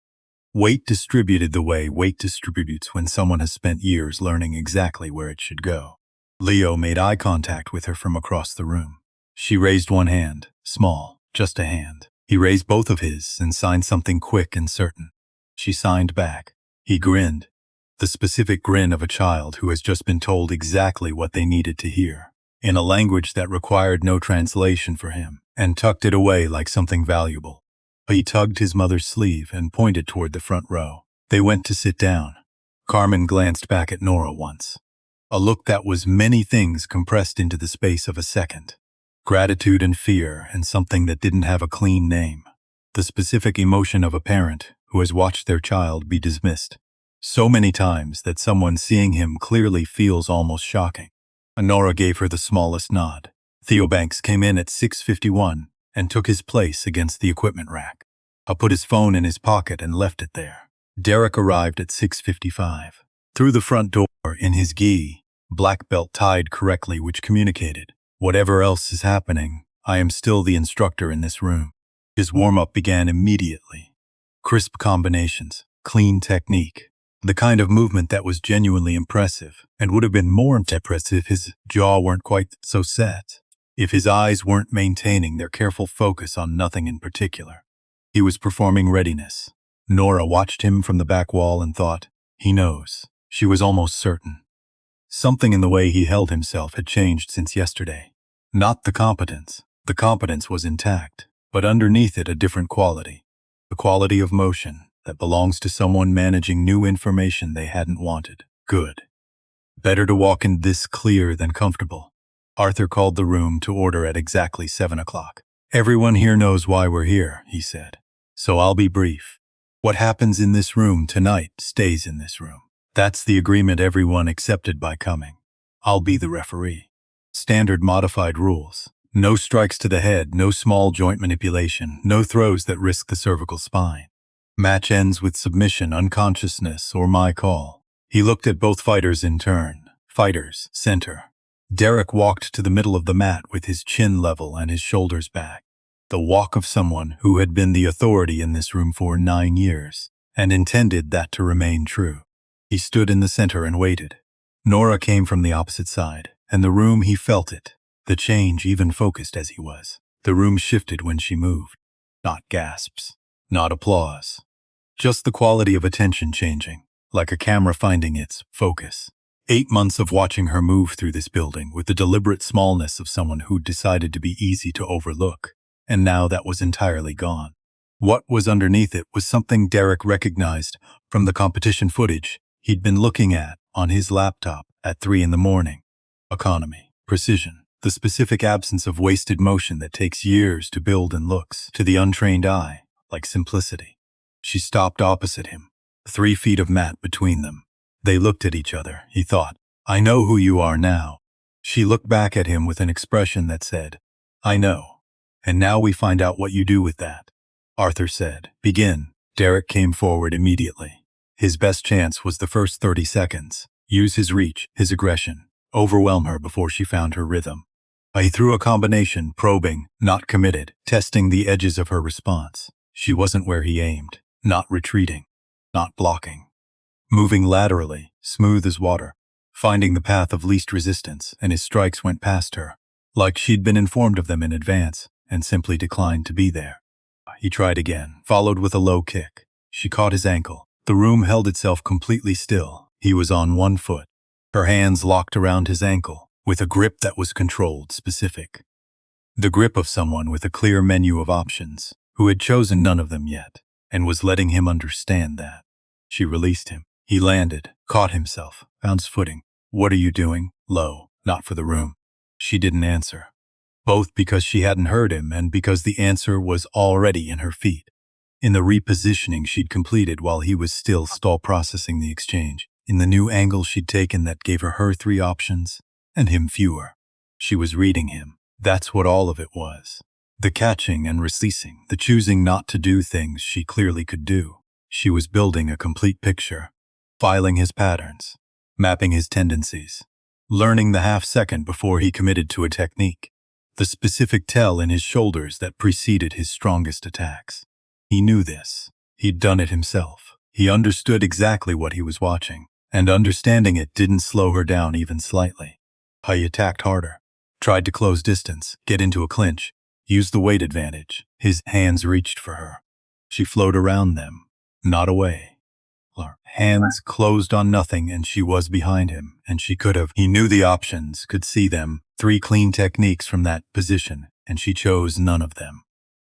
Weight distributed the way weight distributes when someone has spent years learning exactly where it should go. Leo made eye contact with her from across the room. She raised one hand, small, just a hand. He raised both of his and signed something quick and certain. She signed back. He grinned, the specific grin of a child who has just been told exactly what they needed to hear, in a language that required no translation for him, and tucked it away like something valuable. He tugged his mother's sleeve and pointed toward the front row. They went to sit down. Carmen glanced back at Nora once. A look that was many things compressed into the space of a second. Gratitude and fear, and something that didn't have a clean name. The specific emotion of a parent who has watched their child be dismissed so many times that someone seeing him clearly feels almost shocking. Nora gave her the smallest nod. Theo Banks came in at 6:51 and took his place against the equipment rack. He put his phone in his pocket and left it there. Derek arrived at 6:55. Through the front door in his gi, black belt tied correctly, which communicated, "Whatever else is happening, I am still the instructor in this room." His warm-up began immediately. Crisp combinations, clean technique, the kind of movement that was genuinely impressive and would have been more impressive if his jaw weren't quite so set, if his eyes weren't maintaining their careful focus on nothing in particular. He was performing readiness. Nora watched him from the back wall and thought, he knows. She was almost certain. Something in the way he held himself had changed since yesterday. Not the competence. The competence was intact, but underneath it a different quality. The quality of motion that belongs to someone managing new information they hadn't wanted. Good. Better to walk in this clear than comfortable. Arthur called the room to order at exactly 7 o'clock. "Everyone here knows why we're here," he said. "So I'll be brief. What happens in this room tonight stays in this room. That's the agreement everyone accepted by coming. I'll be the referee. Standard modified rules. No strikes to the head, no small joint manipulation, no throws that risk the cervical spine. Match ends with submission, unconsciousness, or my call." He looked at both fighters in turn. Fighters, center. Derek walked to the middle of the mat with his chin level and his shoulders back. The walk of someone who had been the authority in this room for 9 years, and intended that to remain true. He stood in the center and waited. Nora came from the opposite side, and the room he felt it. The change, even focused as he was. The room shifted when she moved. Not gasps. Not applause. Just the quality of attention changing, like a camera finding its focus. 8 months of watching her move through this building with the deliberate smallness of someone who'd decided to be easy to overlook, and now that was entirely gone. What was underneath it was something Derek recognized from the competition footage he'd been looking at on his laptop at 3 in the morning. Economy, precision, the specific absence of wasted motion that takes years to build and looks, to the untrained eye, like simplicity. She stopped opposite him, 3 feet of mat between them. They looked at each other, he thought. "I know who you are now." She looked back at him with an expression that said, "I know. And now we find out what you do with that." Arthur said, "Begin." Derek came forward immediately. His best chance was the first 30 seconds. Use his reach, his aggression. Overwhelm her before she found her rhythm. He threw a combination, probing, not committed, testing the edges of her response. She wasn't where he aimed, not retreating, not blocking. Moving laterally, smooth as water, finding the path of least resistance, and his strikes went past her, like she'd been informed of them in advance and simply declined to be there. He tried again, followed with a low kick. She caught his ankle. The room held itself completely still. He was on one foot. Her hands locked around his ankle, with a grip that was controlled, specific. The grip of someone with a clear menu of options, who had chosen none of them yet, and was letting him understand that. She released him. He landed, caught himself, found his footing. "What are you doing?" Low, not for the room. She didn't answer. Both because she hadn't heard him and because the answer was already in her feet. In the repositioning she'd completed while he was still stall processing the exchange. In the new angle she'd taken that gave her 3 options, and him fewer. She was reading him. That's what all of it was. The catching and releasing, the choosing not to do things she clearly could do. She was building a complete picture, filing his patterns, mapping his tendencies, learning the half-second before he committed to a technique, the specific tell in his shoulders that preceded his strongest attacks. He knew this. He'd done it himself. He understood exactly what he was watching, and understanding it didn't slow her down even slightly. He attacked harder, tried to close distance, get into a clinch, used the weight advantage. His hands reached for her. She flowed around them, not away. Her hands closed on nothing and she was behind him, and she could have. He knew the options, could see them, 3 clean techniques from that position, and she chose none of them.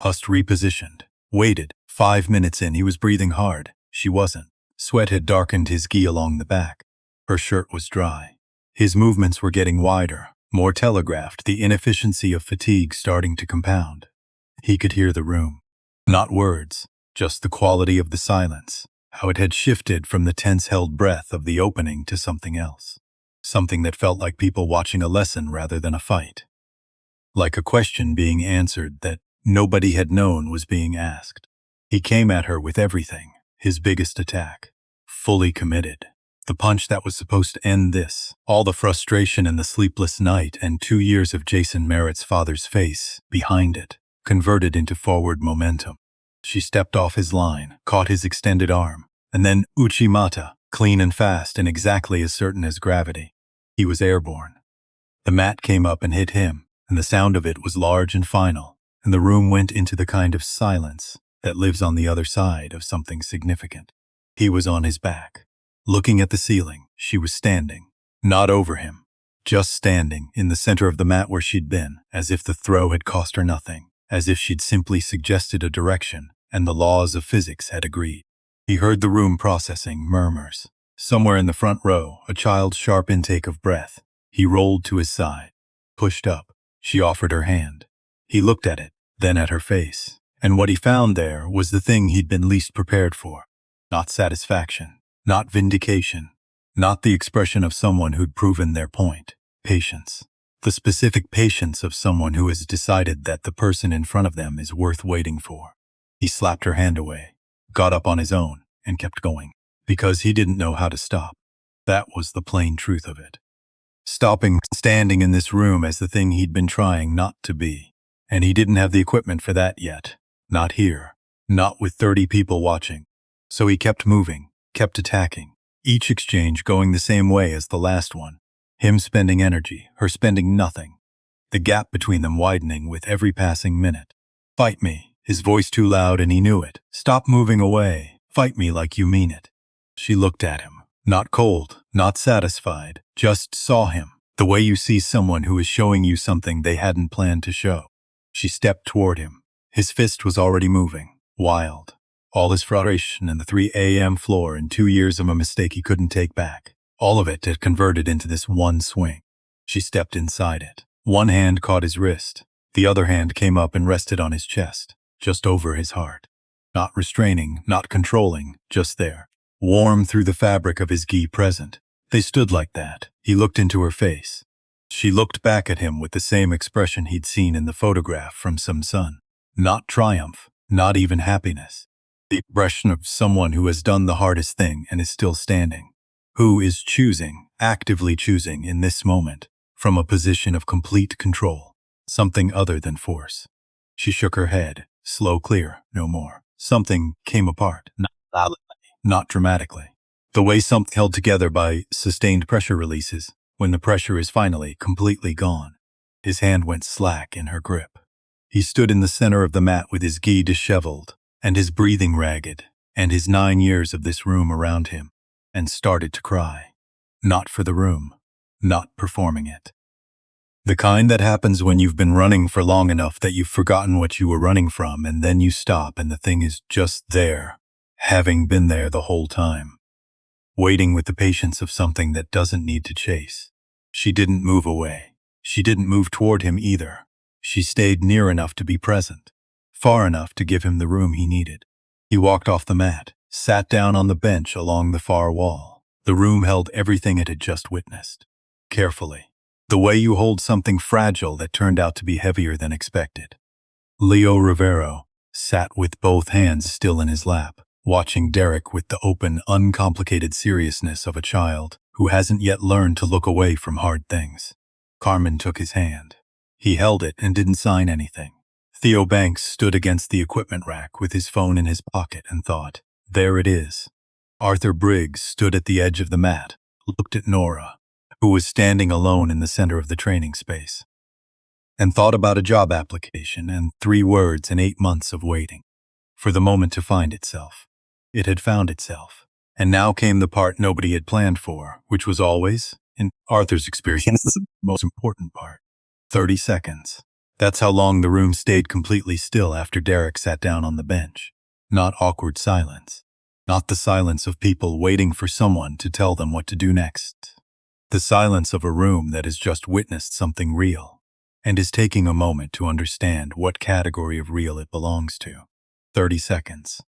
Hust repositioned, waited. 5 minutes in, he was breathing hard. She wasn't. Sweat had darkened his gi along the back. Her shirt was dry. His movements were getting wider, more telegraphed, the inefficiency of fatigue starting to compound. He could hear the room. Not words, just the quality of the silence, how it had shifted from the tense-held breath of the opening to something else. Something that felt like people watching a lesson rather than a fight. Like a question being answered that nobody had known was being asked. He came at her with everything, his biggest attack. Fully committed. The punch that was supposed to end this, all the frustration and the sleepless night and 2 years of Jason Merritt's father's face behind it, converted into forward momentum. She stepped off his line, caught his extended arm, and then Uchimata, clean and fast and exactly as certain as gravity. He was airborne. The mat came up and hit him, and the sound of it was large and final, and the room went into the kind of silence that lives on the other side of something significant. He was on his back. Looking at the ceiling, she was standing, not over him, just standing in the center of the mat where she'd been, as if the throw had cost her nothing, as if she'd simply suggested a direction and the laws of physics had agreed. He heard the room processing murmurs. Somewhere in the front row, a child's sharp intake of breath. He rolled to his side, pushed up. She offered her hand. He looked at it, then at her face, and what he found there was the thing he'd been least prepared for. Not satisfaction. Not vindication, not the expression of someone who'd proven their point. Patience. The specific patience of someone who has decided that the person in front of them is worth waiting for. He slapped her hand away, got up on his own, and kept going. Because he didn't know how to stop. That was the plain truth of it. Stopping, standing in this room as the thing he'd been trying not to be. And he didn't have the equipment for that yet. Not here. Not with 30 people watching. So he kept moving. Kept attacking, each exchange going the same way as the last one. Him spending energy, her spending nothing. The gap between them widening with every passing minute. Fight me, his voice too loud and he knew it. Stop moving away, fight me like you mean it. She looked at him, not cold, not satisfied, just saw him, the way you see someone who is showing you something they hadn't planned to show. She stepped toward him. His fist was already moving, wild. All his frustration and the 3 a.m. floor and 2 years of a mistake he couldn't take back. All of it had converted into this one swing. She stepped inside it. One hand caught his wrist. The other hand came up and rested on his chest, just over his heart. Not restraining, not controlling, just there. Warm through the fabric of his gi present. They stood like that. He looked into her face. She looked back at him with the same expression he'd seen in the photograph from some sun. Not triumph, not even happiness. The expression of someone who has done the hardest thing and is still standing. Who is choosing, actively choosing in this moment, from a position of complete control. Something other than force. She shook her head, slow, clear, no more. Something came apart, not loudly, not dramatically. The way something held together by sustained pressure releases, when the pressure is finally completely gone. His hand went slack in her grip. He stood in the center of the mat with his gi disheveled, and his breathing ragged, and his 9 years of this room around him, and started to cry. Not for the room, not performing it. The kind that happens when you've been running for long enough that you've forgotten what you were running from, and then you stop and the thing is just there, having been there the whole time. Waiting with the patience of something that doesn't need to chase. She didn't move away. She didn't move toward him either. She stayed near enough to be present. Far enough to give him the room he needed. He walked off the mat, sat down on the bench along the far wall. The room held everything it had just witnessed. Carefully. The way you hold something fragile that turned out to be heavier than expected. Leo Rivero sat with both hands still in his lap, watching Derek with the open, uncomplicated seriousness of a child who hasn't yet learned to look away from hard things. Carmen took his hand. He held it and didn't sign anything. Theo Banks stood against the equipment rack with his phone in his pocket and thought, there it is. Arthur Briggs stood at the edge of the mat, looked at Nora. who was standing alone in the center of the training space, and thought about a job application and 3 words and 8 months of waiting for the moment to find itself. It had found itself. And now came the part nobody had planned for, which was always, in Arthur's experience, the most important part. 30 seconds. That's how long the room stayed completely still after Derek sat down on the bench. Not awkward silence. Not the silence of people waiting for someone to tell them what to do next. The silence of a room that has just witnessed something real and is taking a moment to understand what category of real it belongs to. 30 seconds.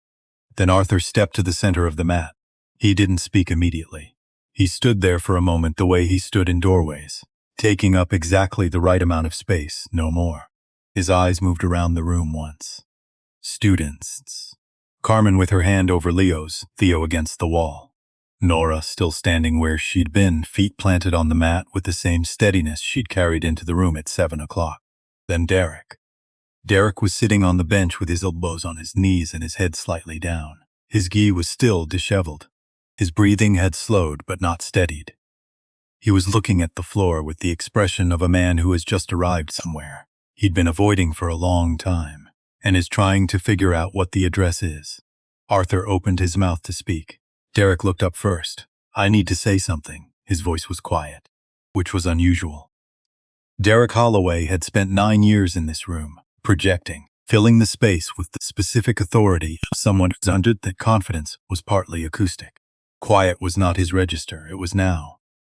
Then Arthur stepped to the center of the mat. He didn't speak immediately. He stood there for a moment the way he stood in doorways, taking up exactly the right amount of space, no more. His eyes moved around the room once. Students. Carmen with her hand over Leo's, Theo against the wall. Nora still standing where she'd been, feet planted on the mat with the same steadiness she'd carried into the room at 7 o'clock. Then Derek. Derek was sitting on the bench with his elbows on his knees and his head slightly down. His gi was still disheveled. His breathing had slowed but not steadied. He was looking at the floor with the expression of a man who has just arrived somewhere he'd been avoiding for a long time and is trying to figure out what the address is. Arthur opened his mouth to speak. Derek looked up first. "I need to say something." His voice was quiet, which was unusual. Derek Holloway had spent 9 years in this room, projecting, filling the space with the specific authority of someone who understood that confidence was partly acoustic. Quiet was not his register, it was now.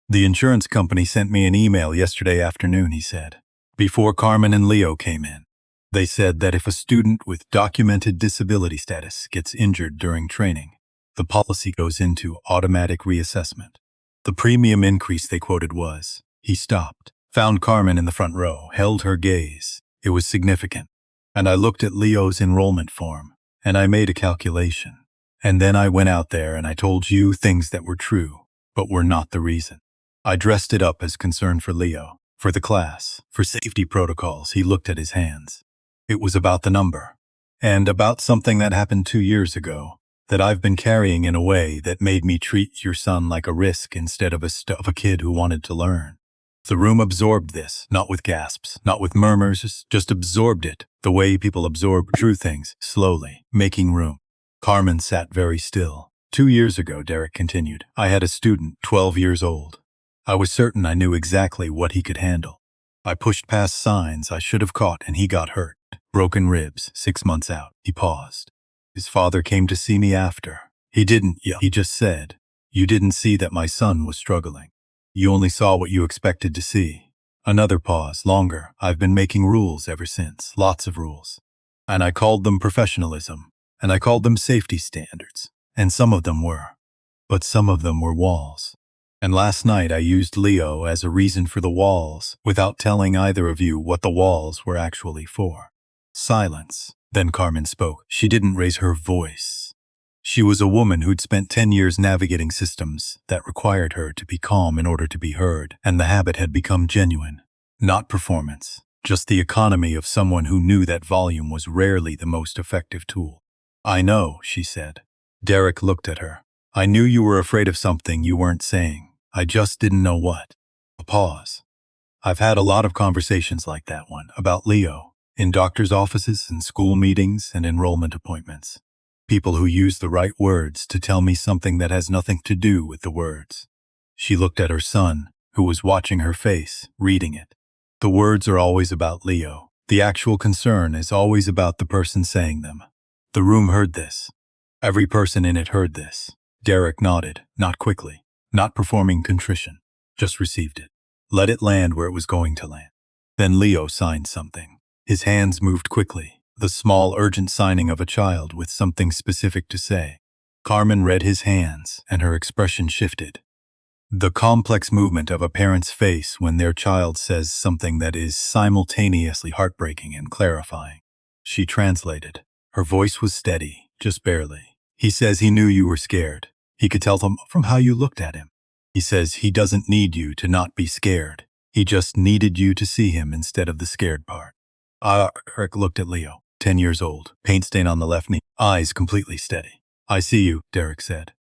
"The insurance company sent me an email yesterday afternoon," he said, before Carmen and Leo came in. "They said that if a student with documented disability status gets injured during training, the policy goes into automatic reassessment. The premium increase they quoted was..." He stopped, found Carmen in the front row, held her gaze. It was significant. "And I looked at Leo's enrollment form, and I made a calculation. And then I went out there and I told you things that were true, but were not the reason. I dressed it up as concern for Leo, for the class, for safety protocols." He looked at his hands. "It was about the number, and about something that happened 2 years ago, that I've been carrying in a way that made me treat your son like a risk instead of a kid who wanted to learn." The room absorbed this, not with gasps, not with murmurs, just absorbed it, the way people absorb true things, slowly, making room. Carmen sat very still. 2 years ago, Derek continued, I had a student, 12 years old. I was certain I knew exactly what he could handle. I pushed past signs I should have caught and he got hurt. Broken ribs, 6 months out. He paused. His father came to see me after. He didn't yell. He just said, "You didn't see that my son was struggling. You only saw what you expected to see." Another pause, longer. "I've been making rules ever since. Lots of rules. And I called them professionalism. And I called them safety standards. And some of them were. But some of them were walls. And last night I used Leo as a reason for the walls, without telling either of you what the walls were actually for." Silence. Then Carmen spoke. She didn't raise her voice. She was a woman who'd spent 10 years navigating systems that required her to be calm in order to be heard, and the habit had become genuine. Not performance, just the economy of someone who knew that volume was rarely the most effective tool. "I know," she said. Derek looked at her. "I knew you were afraid of something you weren't saying. I just didn't know what." A pause. "I've had a lot of conversations like that one, about Leo, in doctors' offices and school meetings and enrollment appointments. People who use the right words to tell me something that has nothing to do with the words." She looked at her son, who was watching her face, reading it. "The words are always about Leo. The actual concern is always about the person saying them." The room heard this. Every person in it heard this. Derek nodded, not quickly, not performing contrition, just received it. Let it land where it was going to land. Then Leo signed something. His hands moved quickly, the small, urgent signing of a child with something specific to say. Carmen read his hands, and her expression shifted. The complex movement of a parent's face when their child says something that is simultaneously heartbreaking and clarifying. She translated. Her voice was steady, just barely. "He says he knew you were scared. He could tell them from how you looked at him. He says he doesn't need you to not be scared. He just needed you to see him instead of the scared part." Eric looked at Leo, 10 years old, paint stain on the left knee, eyes completely steady. "I see you," Derek said.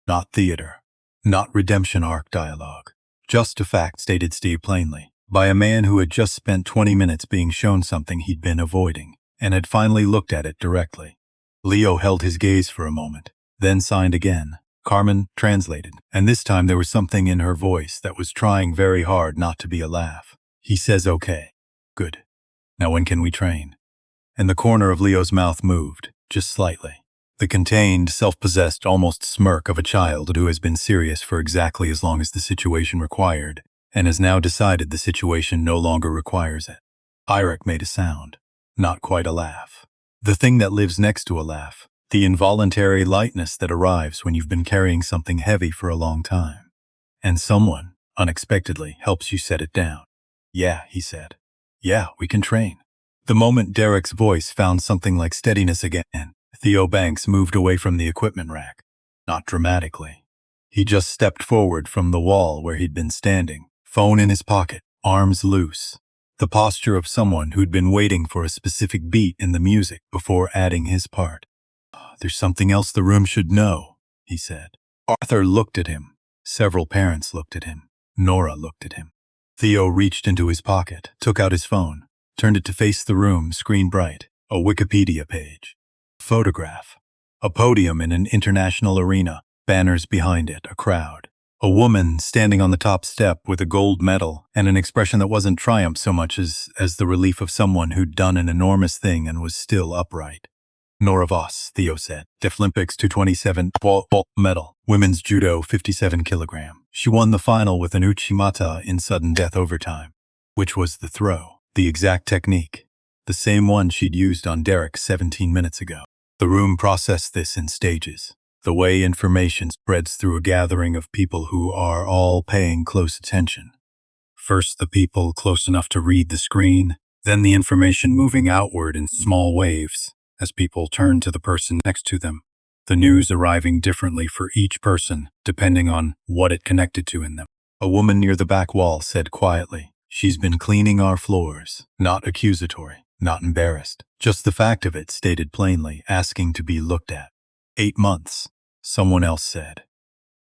Not theater. Not redemption arc dialogue. Just a fact, stated Steve plainly, by a man who had just spent 20 minutes being shown something he'd been avoiding, and had finally looked at it directly. Leo held his gaze for a moment, then signed again. Carmen translated, and this time there was something in her voice that was trying very hard not to be a laugh. He says, okay. Good. Now when can we train? And the corner of Leo's mouth moved, just slightly. The contained, self-possessed, almost smirk of a child who has been serious for exactly as long as the situation required, and has now decided the situation no longer requires it. Eirik made a sound, not quite a laugh. The thing that lives next to a laugh, the involuntary lightness that arrives when you've been carrying something heavy for a long time. And someone, unexpectedly, helps you set it down. Yeah, he said. Yeah, we can train. The moment Derek's voice found something like steadiness again, Theo Banks moved away from the equipment rack. Not dramatically. He just stepped forward from the wall where he'd been standing, phone in his pocket, arms loose. The posture of someone who'd been waiting for a specific beat in the music before adding his part. There's something else the room should know, he said. Arthur looked at him. Several parents looked at him. Nora looked at him. Theo reached into his pocket, took out his phone, turned it to face the room, screen bright, a Wikipedia page. Photograph. A podium in an international arena, banners behind it, a crowd. A woman standing on the top step with a gold medal and an expression that wasn't triumph so much as the relief of someone who'd done an enormous thing and was still upright. Nora Voss, Theo said. Deaflympics 227 medal. Women's judo 57 kilogram. She won the final with an uchimata in sudden death overtime, which was the throw, the exact technique, the same one she'd used on Derek 17 minutes ago. The room processed this in stages, the way information spreads through a gathering of people who are all paying close attention. First the people close enough to read the screen, then the information moving outward in small waves as people turn to the person next to them, the news arriving differently for each person depending on what it connected to in them. A woman near the back wall said quietly, "She's been cleaning our floors," not accusatory, not embarrassed. Just the fact of it stated plainly, asking to be looked at. 8 months, someone else said.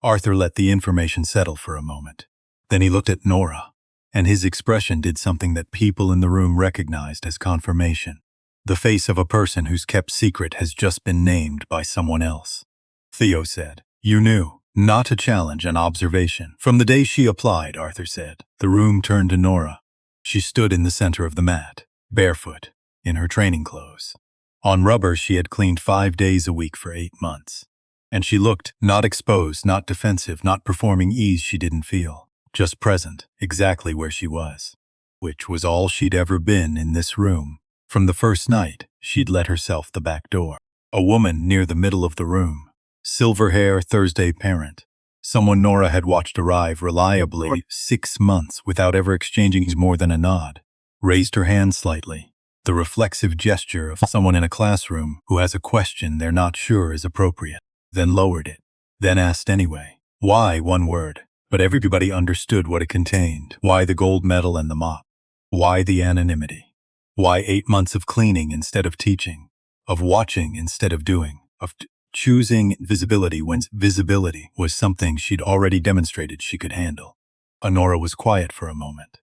Arthur let the information settle for a moment. Then he looked at Nora, and his expression did something that people in the room recognized as confirmation. The face of a person whose kept secret has just been named by someone else. Theo said, "You knew." Not a challenge, an observation. From the day she applied, Arthur said. The room turned to Nora. She stood in the center of the mat, barefoot, in her training clothes. On rubber she had cleaned 5 days a week for 8 months. And she looked, not exposed, not defensive, not performing ease she didn't feel. Just present, exactly where she was. Which was all she'd ever been in this room. From the first night, she'd let herself the back door. A woman near the middle of the room. Silver hair, Thursday parent. Someone Nora had watched arrive reliably 6 months without ever exchanging more than a nod. Raised her hand slightly. The reflexive gesture of someone in a classroom who has a question they're not sure is appropriate. Then lowered it. Then asked anyway. Why, one word. But everybody understood what it contained. Why the gold medal and the mop? Why the anonymity? Why 8 months of cleaning instead of teaching? Of watching instead of doing? Of choosing visibility when visibility was something she'd already demonstrated she could handle? Honora was quiet for a moment.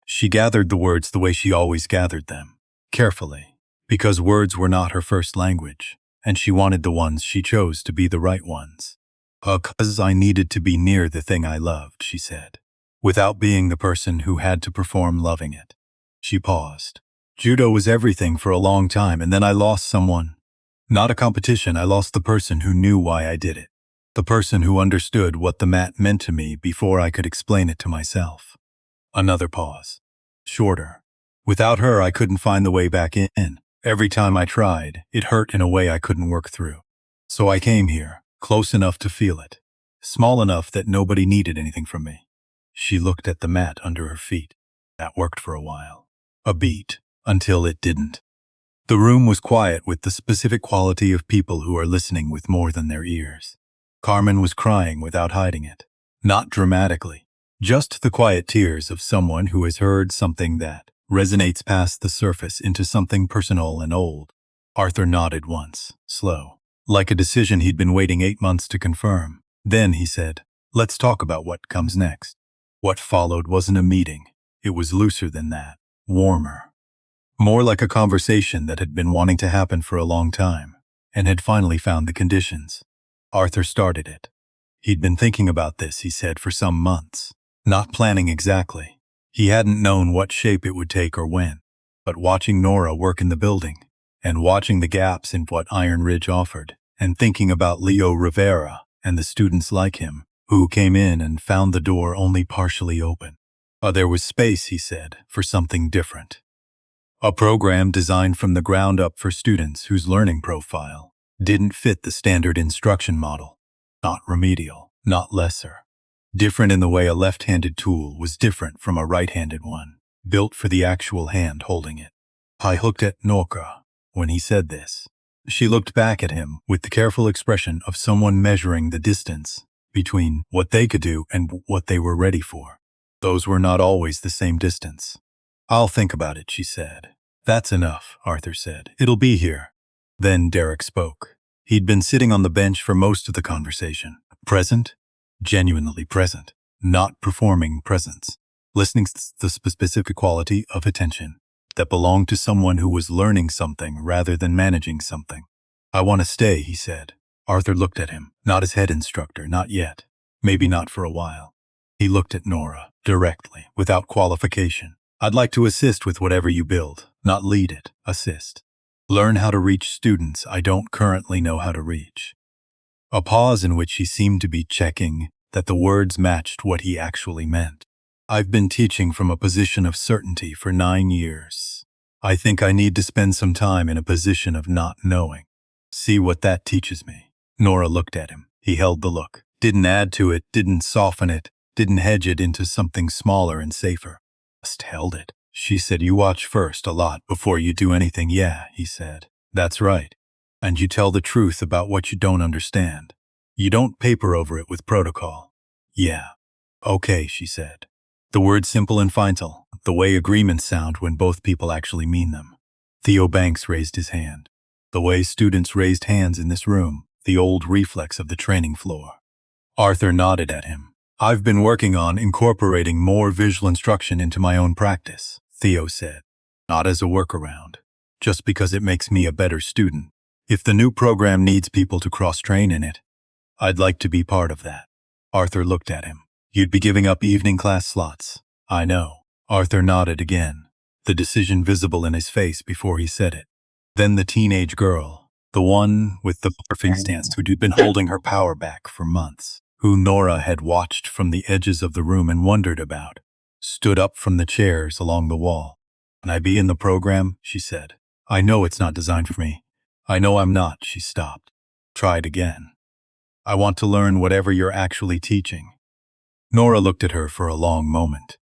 She gathered the words the way she always gathered them. Carefully. Because words were not her first language, and she wanted the ones she chose to be the right ones. "'Cause I needed to be near the thing I loved," she said, without being the person who had to perform loving it. She paused. Judo was everything for a long time, and then I lost someone. Not a competition, I lost the person who knew why I did it. The person who understood what the mat meant to me before I could explain it to myself. Another pause. Shorter. Without her, I couldn't find the way back in. Every time I tried, it hurt in a way I couldn't work through. So I came here, close enough to feel it. Small enough that nobody needed anything from me. She looked at the mat under her feet. That worked for a while. A beat. Until it didn't. The room was quiet with the specific quality of people who are listening with more than their ears. Carmen was crying without hiding it. Not dramatically. Just the quiet tears of someone who has heard something that resonates past the surface into something personal and old. Arthur nodded once, slow, like a decision he'd been waiting 8 months to confirm. Then he said, "Let's talk about what comes next." What followed wasn't a meeting. It was looser than that, warmer. More like a conversation that had been wanting to happen for a long time, and had finally found the conditions. Arthur started it. He'd been thinking about this, he said, for some months. Not planning exactly. He hadn't known what shape it would take or when. But watching Nora work in the building, and watching the gaps in what Iron Ridge offered, and thinking about Leo Rivera and the students like him, who came in and found the door only partially open. There was space, he said, for something different. A program designed from the ground up for students whose learning profile didn't fit the standard instruction model. Not remedial, not lesser. Different in the way a left-handed tool was different from a right-handed one, built for the actual hand holding it. I looked at Nora when he said this. She looked back at him with the careful expression of someone measuring the distance between what they could do and what they were ready for. Those were not always the same distance. I'll think about it, she said. That's enough, Arthur said. It'll be here. Then Derek spoke. He'd been sitting on the bench for most of the conversation. Present? Genuinely present. Not performing presence. Listening to the specific quality of attention that belonged to someone who was learning something rather than managing something. I want to stay, he said. Arthur looked at him. Not as head instructor, not yet. Maybe not for a while. He looked at Nora, directly, without qualification. I'd like to assist with whatever you build, not lead it, assist. Learn how to reach students I don't currently know how to reach. A pause in which he seemed to be checking that the words matched what he actually meant. I've been teaching from a position of certainty for 9 years. I think I need to spend some time in a position of not knowing. See what that teaches me. Nora looked at him. He held the look. Didn't add to it, didn't soften it, didn't hedge it into something smaller and safer. Just held it. She said, you watch first a lot before you do anything. Yeah, he said. That's right. And you tell the truth about what you don't understand. You don't paper over it with protocol. Yeah. Okay, she said. The word simple and final, the way agreements sound when both people actually mean them. Theo Banks raised his hand. The way students raised hands in this room, the old reflex of the training floor. Arthur nodded at him. I've been working on incorporating more visual instruction into my own practice, Theo said. Not as a workaround, just because it makes me a better student. If the new program needs people to cross-train in it, I'd like to be part of that. Arthur looked at him. You'd be giving up evening class slots. I know. Arthur nodded again, the decision visible in his face before he said it. Then the teenage girl, the one with the perfect stance who'd been holding her power back for months, who Nora had watched from the edges of the room and wondered about, stood up from the chairs along the wall. Can I be in the program? She said. I know it's not designed for me. I know I'm not. She stopped. Tried again. I want to learn whatever you're actually teaching. Nora looked at her for a long moment.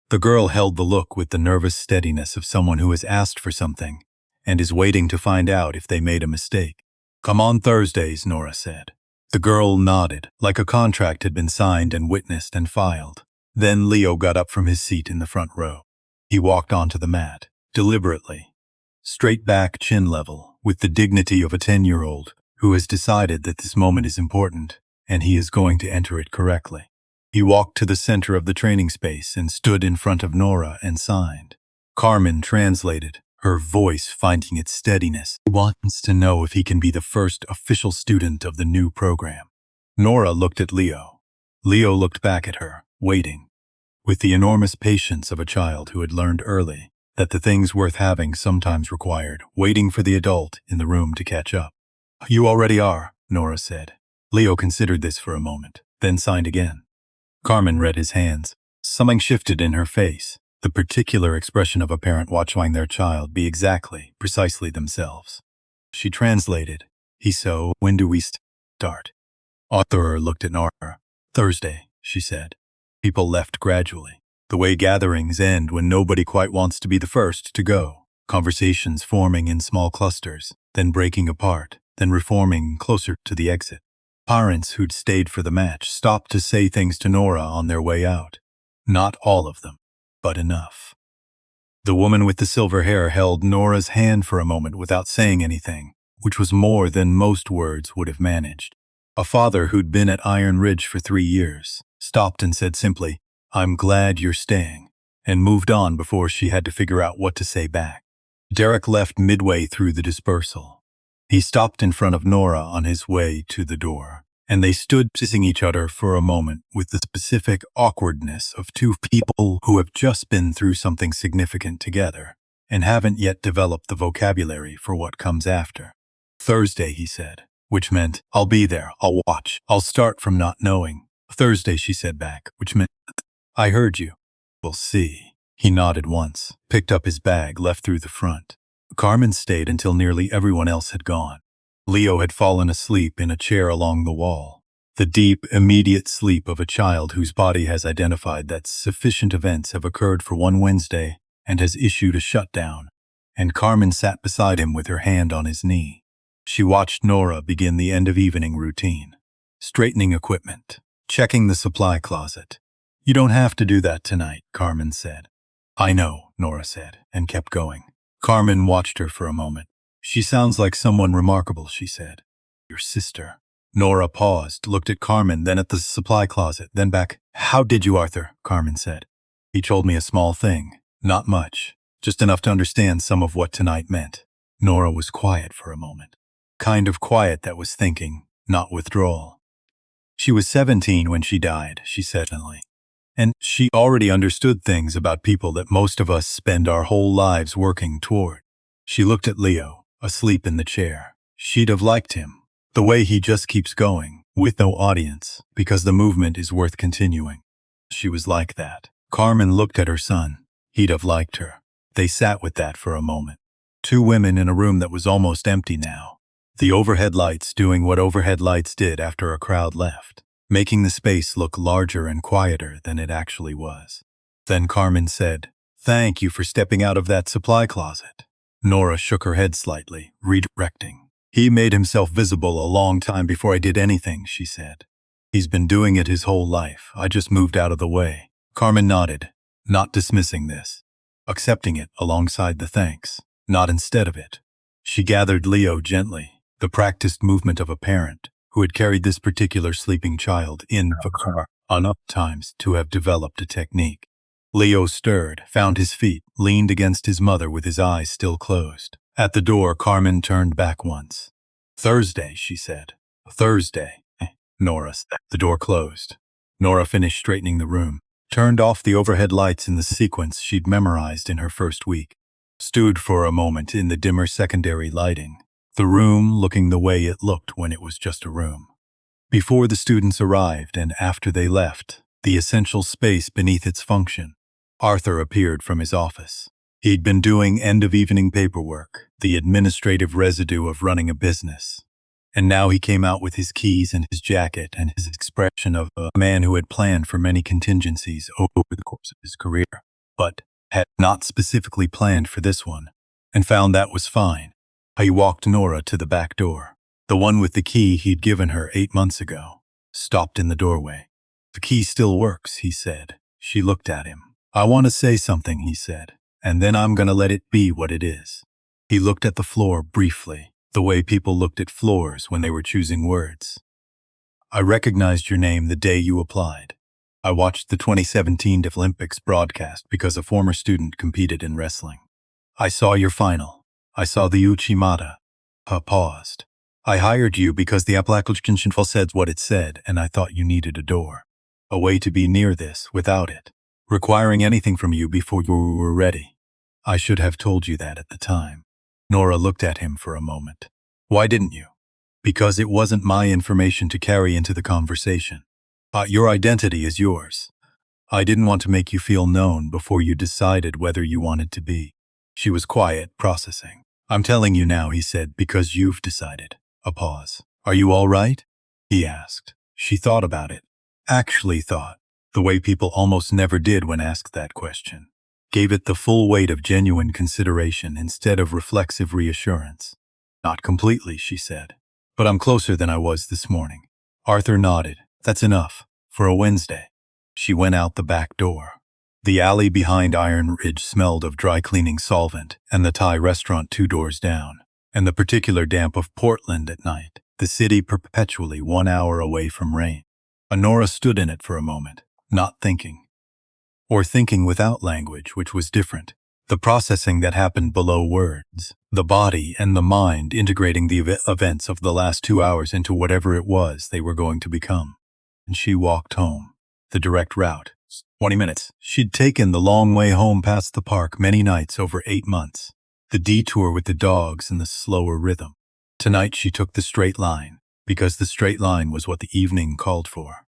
The girl held the look with the nervous steadiness of someone who has asked for something and is waiting to find out if they made a mistake. Come on Thursdays, Nora said. The girl nodded, like a contract had been signed and witnessed and filed. Then Leo got up from his seat in the front row. He walked onto the mat, deliberately, straight back, chin level, with the dignity of a 10-year-old who has decided that this moment is important and he is going to enter it correctly. He walked to the center of the training space and stood in front of Nora and signed. Carmen translated, her voice finding its steadiness. He wants to know if he can be the first official student of the new program. Nora looked at Leo. Leo looked back at her, waiting, with the enormous patience of a child who had learned early that the things worth having sometimes required waiting for the adult in the room to catch up. You already are, Nora said. Leo considered this for a moment, then signed again. Carmen read his hands. Something shifted in her face, the particular expression of a parent watching their child be precisely themselves. She translated, So, when do we start? Arthur looked at Nora. Thursday, she said. People left gradually. The way gatherings end when nobody quite wants to be the first to go. Conversations forming in small clusters, then breaking apart, then reforming closer to the exit. Parents who'd stayed for the match stopped to say things to Nora on their way out. Not all of them, but enough. The woman with the silver hair held Nora's hand for a moment without saying anything, which was more than most words would have managed. A father who'd been at Iron Ridge for 3 years stopped and said simply, I'm glad you're staying, and moved on before she had to figure out what to say back. Derek left midway through the dispersal. He stopped in front of Nora on his way to the door, and they stood kissing each other for a moment with the specific awkwardness of two people who have just been through something significant together and haven't yet developed the vocabulary for what comes after. Thursday, he said, which meant, I'll be there, I'll watch, I'll start from not knowing. Thursday, she said back, which meant, I heard you. We'll see. He nodded once, picked up his bag, left through the front. Carmen stayed until nearly everyone else had gone. Leo had fallen asleep in a chair along the wall. The deep, immediate sleep of a child whose body has identified that sufficient events have occurred for one Wednesday and has issued a shutdown. And Carmen sat beside him with her hand on his knee. She watched Nora begin the end-of-evening routine. Straightening equipment. Checking the supply closet. You don't have to do that tonight, Carmen said. I know, Nora said, and kept going. Carmen watched her for a moment. She sounds like someone remarkable, she said. Your sister. Nora paused, looked at Carmen, then at the supply closet, then back. How did you, Arthur? Carmen said. He told me a small thing. Not much. Just enough to understand some of what tonight meant. Nora was quiet for a moment. Kind of quiet that was thinking, not withdrawal. She was 17 when she died, she said suddenly. And she already understood things about people that most of us spend our whole lives working toward. She looked at Leo, asleep in the chair. She'd have liked him. The way he just keeps going, with no audience, because the movement is worth continuing. She was like that. Carmen looked at her son. He'd have liked her. They sat with that for a moment. Two women in a room that was almost empty now. The overhead lights doing what overhead lights did after a crowd left, making the space look larger and quieter than it actually was. Then Carmen said, Thank you for stepping out of that supply closet. Nora shook her head slightly, redirecting. He made himself visible a long time before I did anything, she said. He's been doing it his whole life. I just moved out of the way. Carmen nodded, not dismissing this, accepting it alongside the thanks, not instead of it. She gathered Leo gently, the practiced movement of a parent who had carried this particular sleeping child in the car enough times to have developed a technique. Leo stirred, found his feet, leaned against his mother with his eyes still closed. At the door, Carmen turned back once. Thursday, she said. Thursday. Nora said. The door closed. Nora finished straightening the room, turned off the overhead lights in the sequence she'd memorized in her first week, stood for a moment in the dimmer secondary lighting, the room looking the way it looked when it was just a room. Before the students arrived and after they left, the essential space beneath its function, Arthur appeared from his office. He'd been doing end-of-evening paperwork, the administrative residue of running a business. And now he came out with his keys and his jacket and his expression of a man who had planned for many contingencies over the course of his career, but had not specifically planned for this one, and found that was fine. He walked Nora to the back door, the one with the key he'd given her 8 months ago, stopped in the doorway. The key still works, he said. She looked at him. I want to say something, he said, and then I'm going to let it be what it is. He looked at the floor briefly, the way people looked at floors when they were choosing words. I recognized your name the day you applied. I watched the 2017 Olympics broadcast because a former student competed in wrestling. I saw your final. I saw the Uchimata. Paused. I hired you because the application said what it said, and I thought you needed a door. A way to be near this without it, requiring anything from you before you were ready. I should have told you that at the time. Nora looked at him for a moment. Why didn't you? Because it wasn't my information to carry into the conversation. Your identity is yours. I didn't want to make you feel known before you decided whether you wanted to be. She was quiet, processing. I'm telling you now, he said, because you've decided. A pause. Are you all right? He asked. She thought about it. Actually thought, the way people almost never did when asked that question. Gave it the full weight of genuine consideration instead of reflexive reassurance. Not completely, she said. But I'm closer than I was this morning. Arthur nodded. That's enough. For a Wednesday. She went out the back door. The alley behind Iron Ridge smelled of dry cleaning solvent and the Thai restaurant 2 doors down, and the particular damp of Portland at night, the city perpetually 1 hour away from rain. Nora stood in it for a moment, not thinking. or thinking without language, which was different. The processing that happened below words, the body and the mind integrating the events of the last 2 hours into whatever it was they were going to become. And she walked home. The direct route. 20 minutes. She'd taken the long way home past the park many nights over 8 months. The detour with the dogs and the slower rhythm. Tonight she took the straight line, because the straight line was what the evening called for.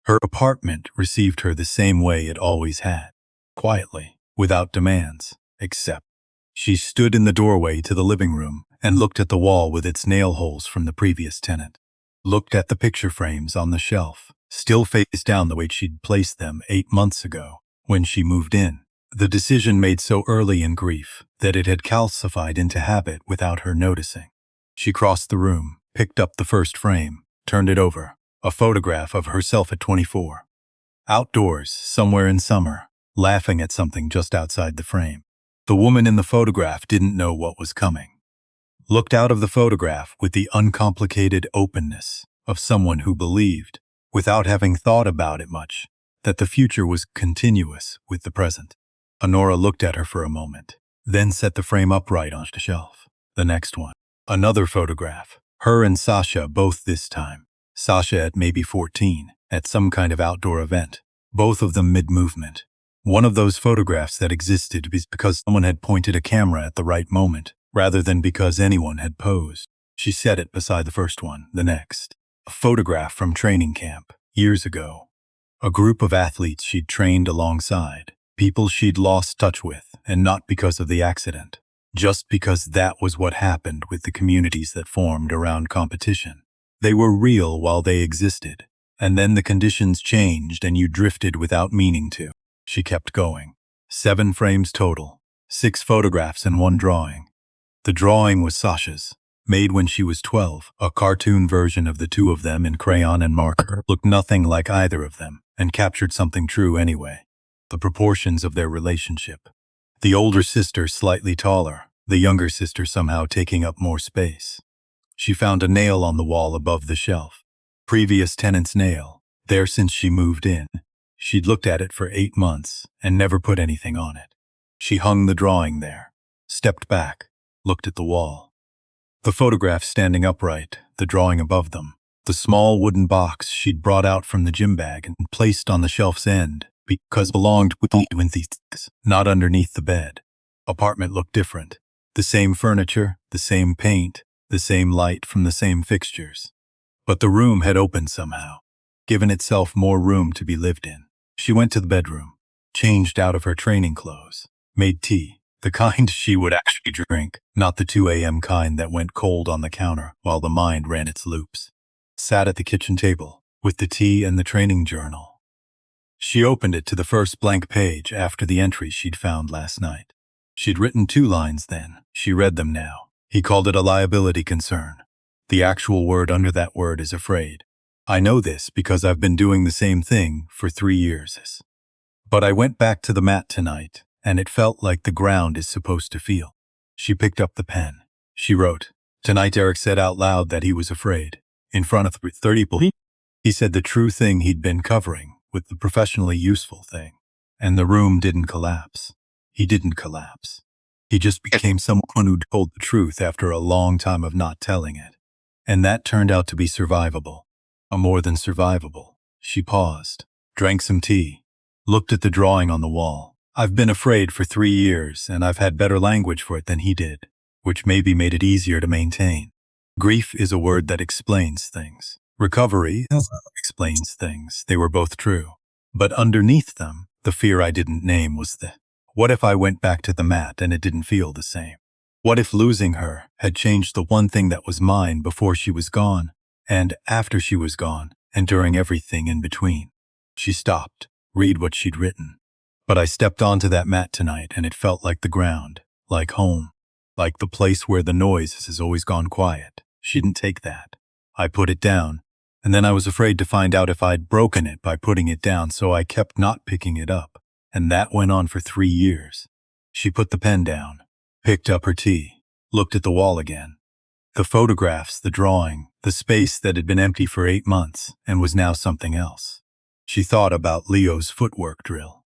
Her apartment received her the same way it always had, quietly, without demands, except she stood in the doorway to the living room and looked at the wall with its nail holes from the previous tenant. Looked at the picture frames on the shelf, still face down the way she'd placed them 8 months ago, when she moved in. The decision made so early in grief that it had calcified into habit without her noticing. She crossed the room, picked up the first frame, turned it over, a photograph of herself at 24. Outdoors, somewhere in summer, laughing at something just outside the frame. The woman in the photograph didn't know what was coming. Looked out of the photograph with the uncomplicated openness of someone who believed, without having thought about it much, that the future was continuous with the present. Honora looked at her for a moment, then set the frame upright on the shelf. The next one. Another photograph. Her and Sasha both this time. Sasha at maybe 14, at some kind of outdoor event. Both of them mid-movement. One of those photographs that existed because someone had pointed a camera at the right moment, rather than because anyone had posed. She set it beside the first one, the next. A photograph from training camp, years ago. A group of athletes she'd trained alongside. People she'd lost touch with, and not because of the accident. Just because that was what happened with the communities that formed around competition. They were real while they existed, and then the conditions changed and you drifted without meaning to. She kept going. 7 frames total, 6 photographs and 1 drawing. The drawing was Sasha's, made when she was 12, a cartoon version of the two of them in crayon and marker. Looked nothing like either of them, and captured something true anyway. The proportions of their relationship. The older sister slightly taller, the younger sister somehow taking up more space. She found a nail on the wall above the shelf. Previous tenant's nail, there since she moved in. She'd looked at it for 8 months and never put anything on it. She hung the drawing there, stepped back, looked at the wall. The photographs standing upright, the drawing above them. The small wooden box she'd brought out from the gym bag and placed on the shelf's end because it belonged with these, not underneath the bed. Apartment looked different. The same furniture, the same paint, the same light from the same fixtures. But the room had opened somehow, given itself more room to be lived in. She went to the bedroom, changed out of her training clothes, made tea, the kind she would actually drink, not the 2 a.m. kind that went cold on the counter while the mind ran its loops. Sat at the kitchen table, with the tea and the training journal. She opened it to the first blank page after the entries she'd found last night. She'd written 2 lines then. She read them now. He called it a liability concern. The actual word under that word is afraid. I know this because I've been doing the same thing for 3 years. But I went back to the mat tonight, and it felt like the ground is supposed to feel. She picked up the pen. She wrote, Tonight Eric said out loud that he was afraid. In front of 30 people, he said the true thing he'd been covering with the professionally useful thing. And the room didn't collapse. He didn't collapse. He just became someone who told the truth after a long time of not telling it. And that turned out to be survivable. A more than survivable. She paused, drank some tea, looked at the drawing on the wall. I've been afraid for 3 years, and I've had better language for it than he did, which maybe made it easier to maintain. Grief is a word that explains things. Recovery explains things. They were both true. But underneath them, the fear I didn't name was what if I went back to the mat and it didn't feel the same? What if losing her had changed the one thing that was mine before she was gone, and after she was gone, and during everything in between? She stopped, read what she'd written. But I stepped onto that mat tonight and it felt like the ground, like home, like the place where the noise has always gone quiet. She didn't take that. I put it down, and then I was afraid to find out if I'd broken it by putting it down, so I kept not picking it up, and that went on for 3 years. She put the pen down, picked up her tea, looked at the wall again. The photographs, the drawing, the space that had been empty for 8 months and was now something else. She thought about Leo's footwork drill.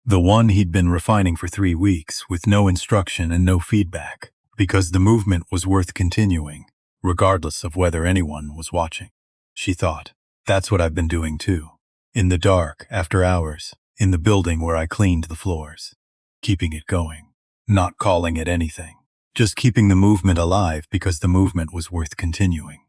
The one he'd been refining for 3 weeks with no instruction and no feedback, because the movement was worth continuing, regardless of whether anyone was watching. She thought, that's what I've been doing too. In the dark, after hours, in the building where I cleaned the floors. Keeping it going. Not calling it anything. Just keeping the movement alive because the movement was worth continuing.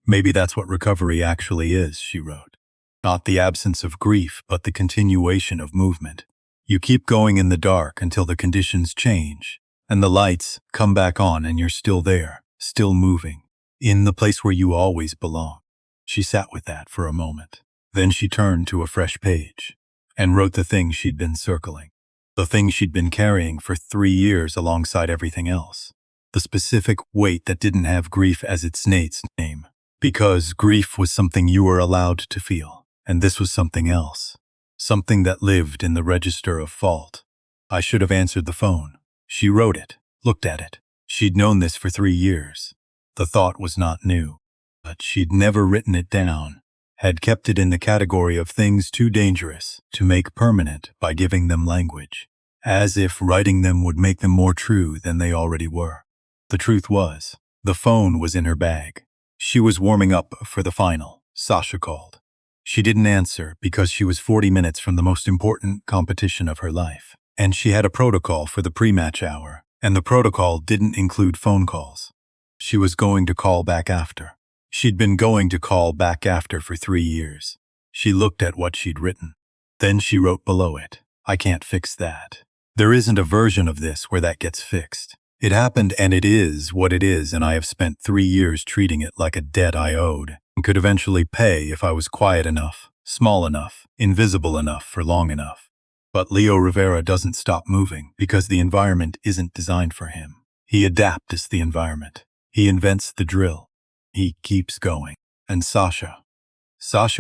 Maybe that's what recovery actually is, she wrote. Not the absence of grief, but the continuation of movement. You keep going in the dark until the conditions change, and the lights come back on and you're still there, still moving, in the place where you always belong. She sat with that for a moment. Then she turned to a fresh page and wrote the things she'd been circling. The things she'd been carrying for 3 years alongside everything else. The specific weight that didn't have grief as its name. Because grief was something you were allowed to feel, and this was something else. Something that lived in the register of fault. I should have answered the phone. She wrote it, looked at it. She'd known this for 3 years. The thought was not new, but she'd never written it down, had kept it in the category of things too dangerous to make permanent by giving them language, as if writing them would make them more true than they already were. The truth was, the phone was in her bag. She was warming up for the final. Sasha called. She didn't answer because she was 40 minutes from the most important competition of her life, and she had a protocol for the pre-match hour, and the protocol didn't include phone calls. She was going to call back after. She'd been going to call back after for 3 years. She looked at what she'd written. Then she wrote below it, I can't fix that. There isn't a version of this where that gets fixed. It happened and it is what it is, and I have spent 3 years treating it like a debt I owed and could eventually pay if I was quiet enough, small enough, invisible enough for long enough. But Leo Rivera doesn't stop moving because the environment isn't designed for him. He adapts the environment. He invents the drill. He keeps going. And Sasha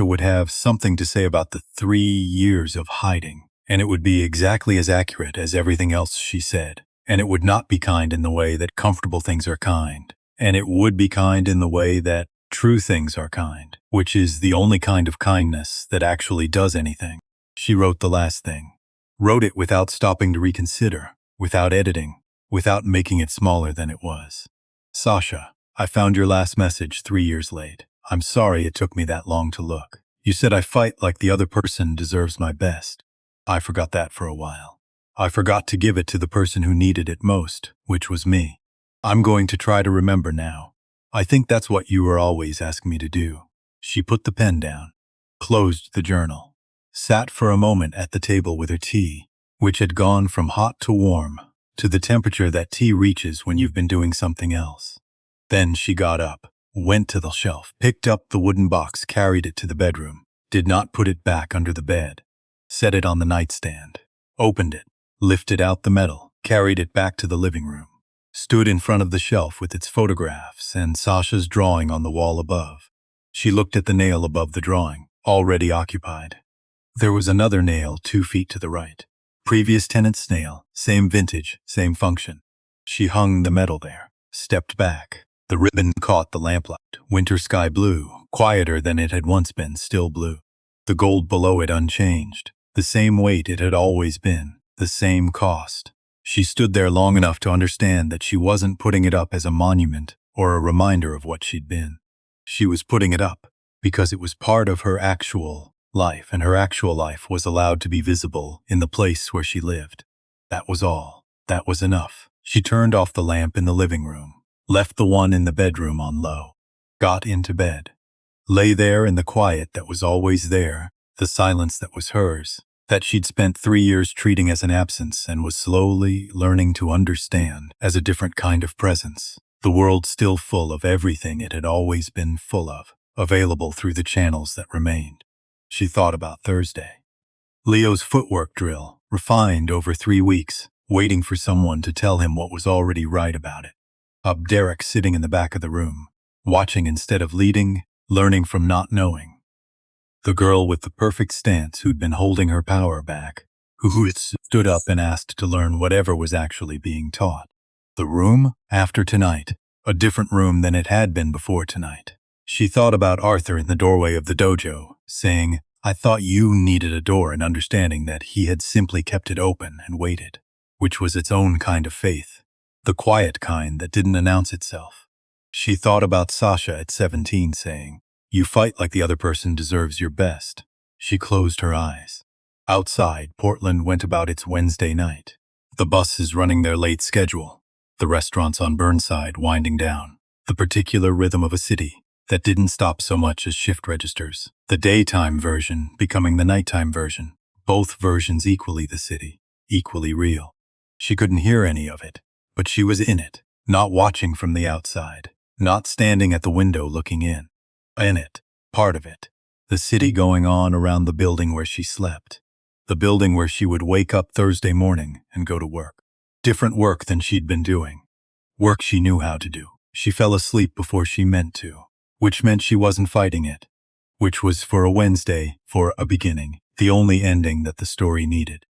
would have something to say about the 3 years of hiding, and it would be exactly as accurate as everything else she said. And it would not be kind in the way that comfortable things are kind. And it would be kind in the way that true things are kind, which is the only kind of kindness that actually does anything. She wrote the last thing. Wrote it without stopping to reconsider, without editing, without making it smaller than it was. Sasha, I found your last message 3 years late. I'm sorry it took me that long to look. You said I fight like the other person deserves my best. I forgot that for a while. I forgot to give it to the person who needed it most, which was me. I'm going to try to remember now. I think that's what you were always asking me to do. She put the pen down, closed the journal, sat for a moment at the table with her tea, which had gone from hot to warm, to the temperature that tea reaches when you've been doing something else. Then she got up, went to the shelf, picked up the wooden box, carried it to the bedroom, did not put it back under the bed, set it on the nightstand, opened it, lifted out the metal, carried it back to the living room, stood in front of the shelf with its photographs and Sasha's drawing on the wall above. She looked at the nail above the drawing, already occupied. There was another nail 2 feet to the right. Previous tenant's nail, same vintage, same function. She hung the metal there, stepped back. The ribbon caught the lamplight, winter sky blue, quieter than it had once been, still blue. The gold below it unchanged, the same weight it had always been. The same cost. She stood there long enough to understand that she wasn't putting it up as a monument or a reminder of what she'd been. She was putting it up because it was part of her actual life, and her actual life was allowed to be visible in the place where she lived. That was all. That was enough. She turned off the lamp in the living room, left the one in the bedroom on low, got into bed, lay there in the quiet that was always there, the silence that was hers, that she'd spent 3 years treating as an absence and was slowly learning to understand as a different kind of presence. The world still full of everything it had always been full of, available through the channels that remained. She thought about Thursday. Leo's footwork drill, refined over 3 weeks, waiting for someone to tell him what was already right about it. Derek sitting in the back of the room, watching instead of leading, learning from not knowing. The girl with the perfect stance who'd been holding her power back, who had stood up and asked to learn whatever was actually being taught. The room, after tonight, a different room than it had been before tonight. She thought about Arthur in the doorway of the dojo, saying, I thought you needed a door and understanding that he had simply kept it open and waited, which was its own kind of faith, the quiet kind that didn't announce itself. She thought about Sasha at 17 saying, "You fight like the other person deserves your best." She closed her eyes. Outside, Portland went about its Wednesday night. The buses running their late schedule, the restaurants on Burnside winding down, the particular rhythm of a city that didn't stop so much as shift registers, the daytime version becoming the nighttime version, both versions equally the city, equally real. She couldn't hear any of it, but she was in it, not watching from the outside, not standing at the window looking in. In it, part of it, the city going on around the building where she slept, the building where she would wake up Thursday morning and go to work. Different work than she'd been doing. Work she knew how to do. She fell asleep before she meant to, which meant she wasn't fighting it, which was for a Wednesday, for a beginning, the only ending that the story needed.